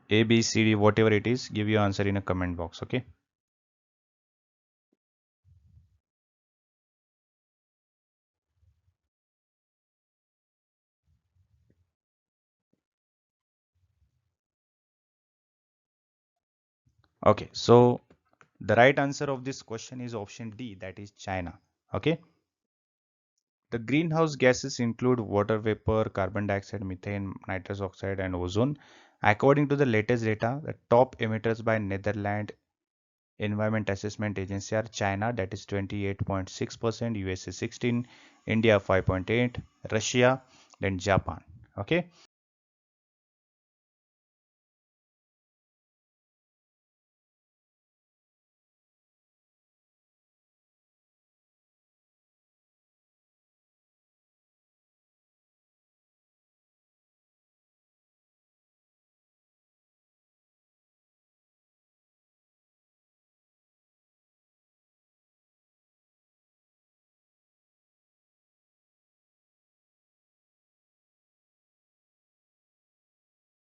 A, B, C, D, whatever it is, give your answer in a comment box. Okay. Okay. So the right answer of this question is option D, that is China. Okay. The greenhouse gases include water vapor, carbon dioxide, methane, nitrous oxide, and ozone. According to the latest data, the top emitters by Netherlands Environment Assessment Agency are China, that is 28.6%, USA 16, India 5.8, Russia, then Japan. Okay.